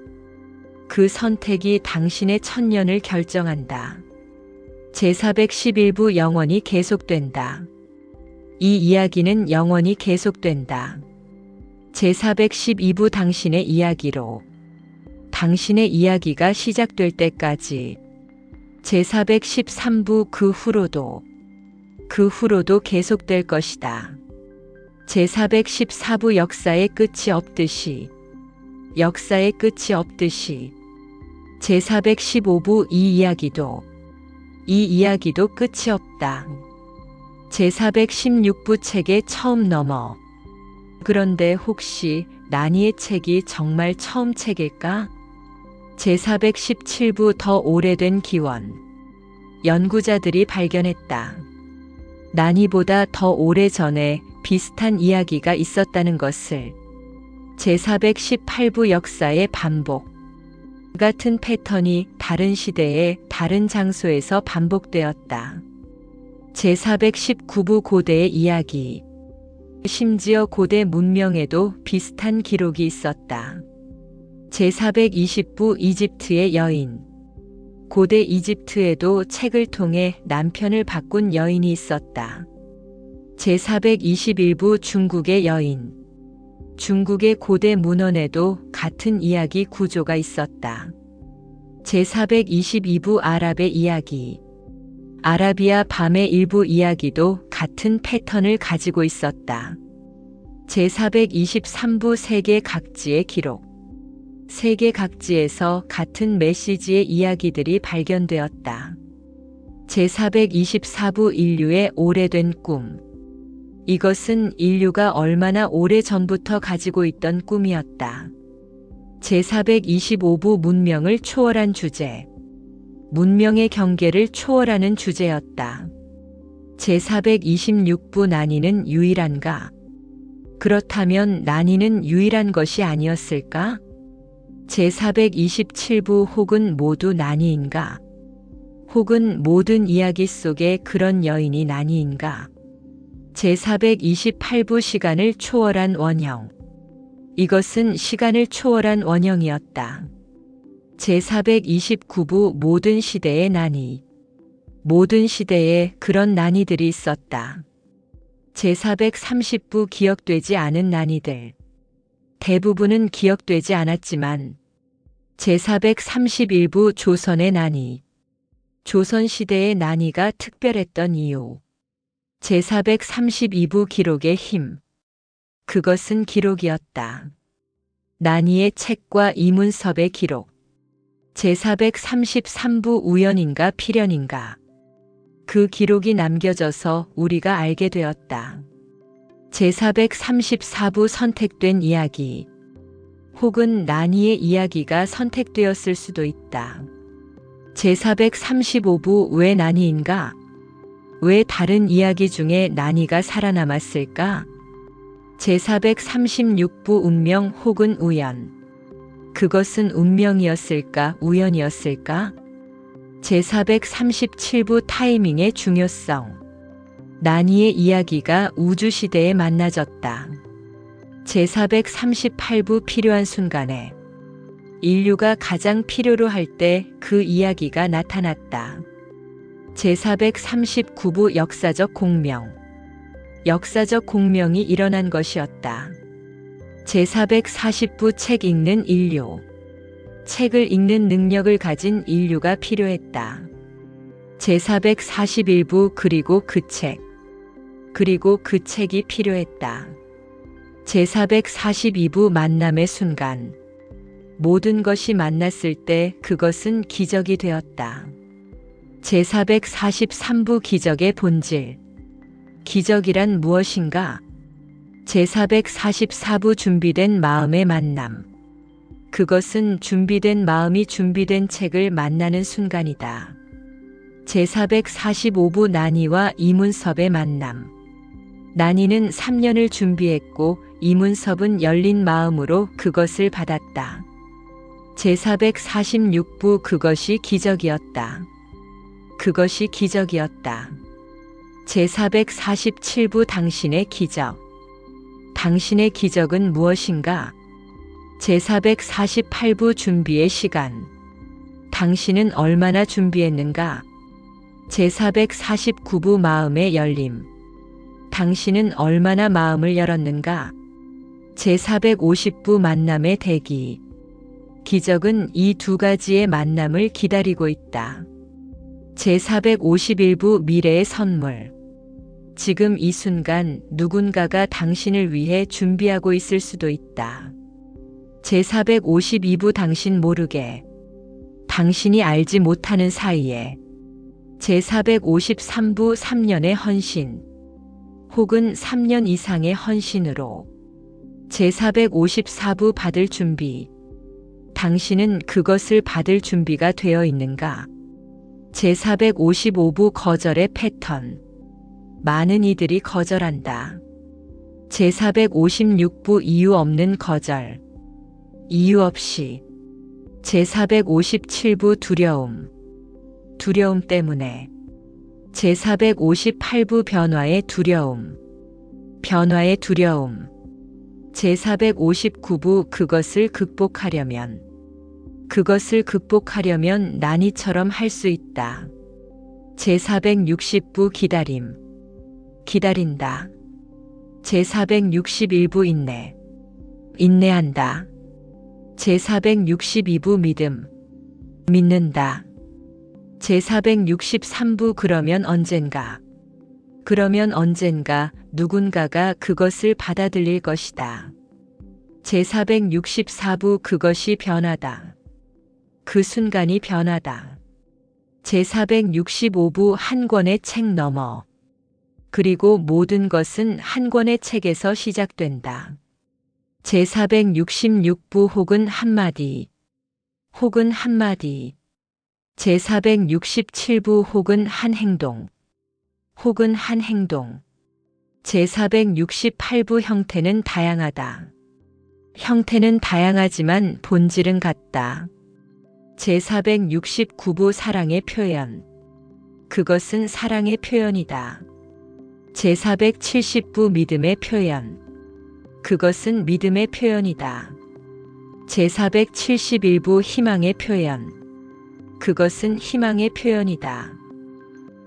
그 선택이 당신의 천년을 결정한다. 제411부 영원히 계속된다. 이 이야기는 영원히 계속된다. 제412부 당신의 이야기로. 당신의 이야기가 시작될 때까지. 제413부 그 후로도. 그 후로도 계속될 것이다. 제414부 역사의 끝이 없듯이. 역사의 끝이 없듯이. 제415부 이 이야기도 끝이 없다. 제416부 책의 처음 넘어. 그런데 혹시 난이의 책이 정말 처음 책일까? 제417부 더 오래된 기원. 연구자들이 발견했다. 난이보다 더 오래전에 비슷한 이야기가 있었다는 것을. 제418부 역사의 반복. 같은 패턴이 다른 시대에 다른 장소에서 반복되었다. 제419부 고대의 이야기. 심지어 고대 문명에도 비슷한 기록이 있었다. 제420부 이집트의 여인. 고대 이집트에도 책을 통해 남편을 바꾼 여인이 있었다. 제421부 중국의 여인. 중국의 고대 문헌에도 같은 이야기 구조가 있었다. 제422부 아랍의 이야기. 아라비아 밤의 일부 이야기도 같은 패턴을 가지고 있었다. 제423부 세계 각지의 기록. 세계 각지에서 같은 메시지의 이야기들이 발견되었다. 제424부 인류의 오래된 꿈. 이것은 인류가 얼마나 오래 전부터 가지고 있던 꿈이었다. 제425부 문명을 초월한 주제. 문명의 경계를 초월하는 주제였다. 제426부 난이는 유일한가? 그렇다면 난이는 유일한 것이 아니었을까? 제427부 혹은 모두 난이인가? 혹은 모든 이야기 속에 그런 여인이 난이인가? 제428부 시간을 초월한 원형. 이것은 시간을 초월한 원형이었다. 제429부 모든 시대의 난이. 모든 시대에 그런 난이들이 있었다. 제430부 기억되지 않은 난이들. 대부분은 기억되지 않았지만 제431부 조선의 난이. 조선시대의 난이가 특별했던 이유. 제432부 기록의 힘. 그것은 기록이었다. 난이의 책과 이문섭의 기록. 제433부 우연인가 필연인가. 그 기록이 남겨져서 우리가 알게 되었다. 제434부 선택된 이야기. 혹은 난이의 이야기가 선택되었을 수도 있다. 제435부 왜 난이인가? 왜 다른 이야기 중에 난이가 살아남았을까? 제436부 운명 혹은 우연. 그것은 운명이었을까, 우연이었을까? 제437부 타이밍의 중요성. 난이의 이야기가 우주시대에 만나졌다. 제438부 필요한 순간에 인류가 가장 필요로 할 때 그 이야기가 나타났다. 제439부 역사적 공명. 역사적 공명이 일어난 것이었다. 제440부 책 읽는 인류. 책을 읽는 능력을 가진 인류가 필요했다. 제441부 그리고 그 책. 그리고 그 책이 필요했다. 제442부 만남의 순간. 모든 것이 만났을 때 그것은 기적이 되었다. 제443부 기적의 본질. 기적이란 무엇인가? 제444부 준비된 마음의 만남. 그것은 준비된 마음이 준비된 책을 만나는 순간이다. 제445부 난이와 이문섭의 만남. 난이는 3년을 준비했고 이문섭은 열린 마음으로 그것을 받았다. 제446부 그것이 기적이었다. 그것이 기적이었다. 제447부 당신의 기적. 당신의 기적은 무엇인가? 제448부 준비의 시간. 당신은 얼마나 준비했는가? 제449부 마음의 열림. 당신은 얼마나 마음을 열었는가? 제450부 만남의 대기. 기적은 이 두 가지의 만남을 기다리고 있다. 제451부 미래의 선물. 지금 이 순간 누군가가 당신을 위해 준비하고 있을 수도 있다. 제452부 당신 모르게. 당신이 알지 못하는 사이에. 제453부 3년의 헌신. 혹은 3년 이상의 헌신으로. 제454부 받을 준비. 당신은 그것을 받을 준비가 되어 있는가? 제455부 거절의 패턴. 많은 이들이 거절한다. 제456부 이유 없는 거절. 이유 없이. 제457부 두려움. 두려움 때문에. 제458부 변화의 두려움. 변화의 두려움. 제459부 그것을 극복하려면. 그것을 극복하려면 난이처럼 할 수 있다. 제460부 기다림. 기다린다. 제461부 인내. 인내한다. 제462부 믿음. 믿는다. 제463부 그러면 언젠가. 그러면 언젠가 누군가가 그것을 받아들일 것이다. 제464부 그것이 변하다. 그 순간이 변하다. 제465부 한 권의 책 넘어. 그리고 모든 것은 한 권의 책에서 시작된다. 제466부 혹은 한마디. 혹은 한마디. 제467부 혹은 한 행동. 혹은 한 행동. 제468부 형태는 다양하다. 형태는 다양하지만 본질은 같다. 제469부 사랑의 표현. 그것은 사랑의 표현이다. 제470부 믿음의 표현. 그것은 믿음의 표현이다. 제471부 희망의 표현. 그것은 희망의 표현이다.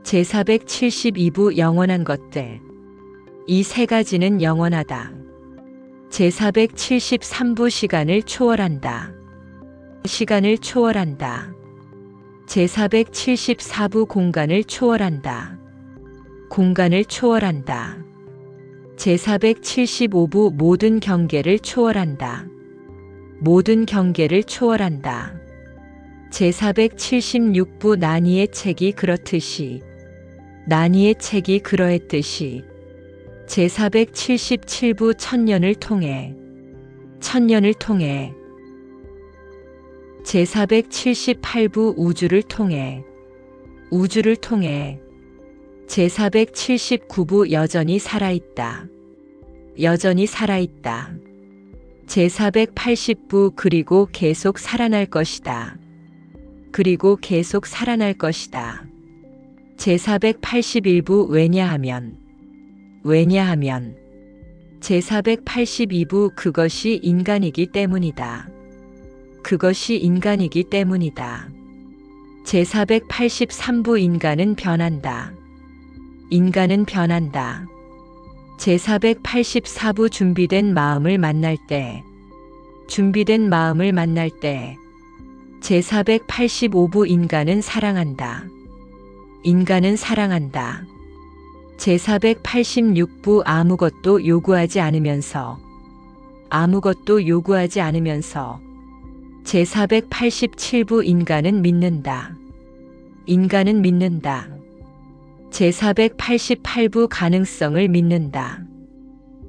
제472부 영원한 것들. 이 세 가지는 영원하다. 제473부 시간을 초월한다. 시간을 초월한다. 제474부 공간을 초월한다. 공간을 초월한다. 제475부 모든 경계를 초월한다. 모든 경계를 초월한다. 제476부 나니의 책이 그렇듯이 나니의 책이 그러했듯이 제477부 천년을 통해 천년을 통해 제478부 우주를 통해 우주를 통해 제479부 여전히 살아있다. 여전히 살아있다. 제480부 그리고 계속 살아날 것이다. 그리고 계속 살아날 것이다. 제481부 왜냐하면 제482부 그것이 인간이기 때문이다. 그것이 인간이기 때문이다. 제483부 인간은 변한다. 인간은 변한다. 제484부 준비된 마음을 만날 때 준비된 마음을 만날 때 제485부 인간은 사랑한다. 인간은 사랑한다. 제486부 아무것도 요구하지 않으면서 아무것도 요구하지 않으면서 제487부 인간은 믿는다. 인간은 믿는다. 제488부 가능성을 믿는다.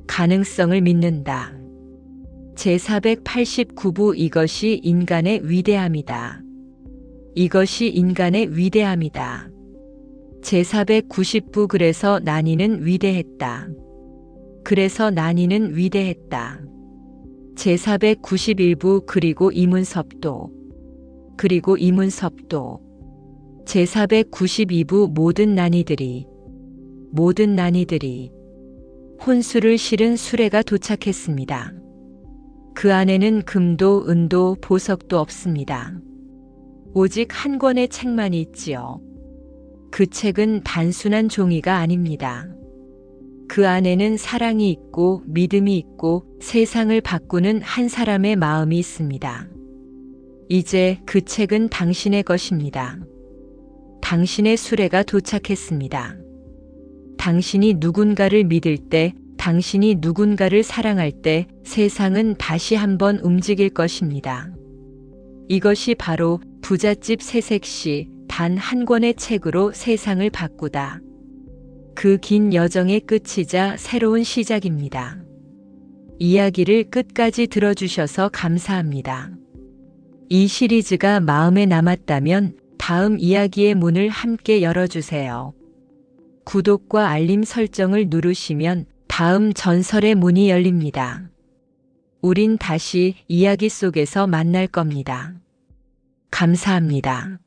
가능성을 믿는다. 제489부 이것이 인간의 위대함이다. 이것이 인간의 위대함이다. 제490부 그래서 난이는 위대했다. 그래서 난이는 위대했다. 제491부 그리고 이문섭도 제492부 모든 난이들이 혼수를 실은 수레가 도착했습니다. 그 안에는 금도 은도 보석도 없습니다. 오직 한 권의 책만이 있지요. 그 책은 단순한 종이가 아닙니다. 그 안에는 사랑이 있고 믿음이 있고 세상을 바꾸는 한 사람의 마음이 있습니다. 이제 그 책은 당신의 것입니다. 당신의 수레가 도착했습니다. 당신이 누군가를 믿을 때, 당신이 누군가를 사랑할 때 세상은 다시 한번 움직일 것입니다. 이것이 바로 부잣집 새색시 단 한 권의 책으로 세상을 바꾸다. 그 긴 여정의 끝이자 새로운 시작입니다. 이야기를 끝까지 들어주셔서 감사합니다. 이 시리즈가 마음에 남았다면 다음 이야기의 문을 함께 열어주세요. 구독과 알림 설정을 누르시면 다음 전설의 문이 열립니다. 우린 다시 이야기 속에서 만날 겁니다. 감사합니다.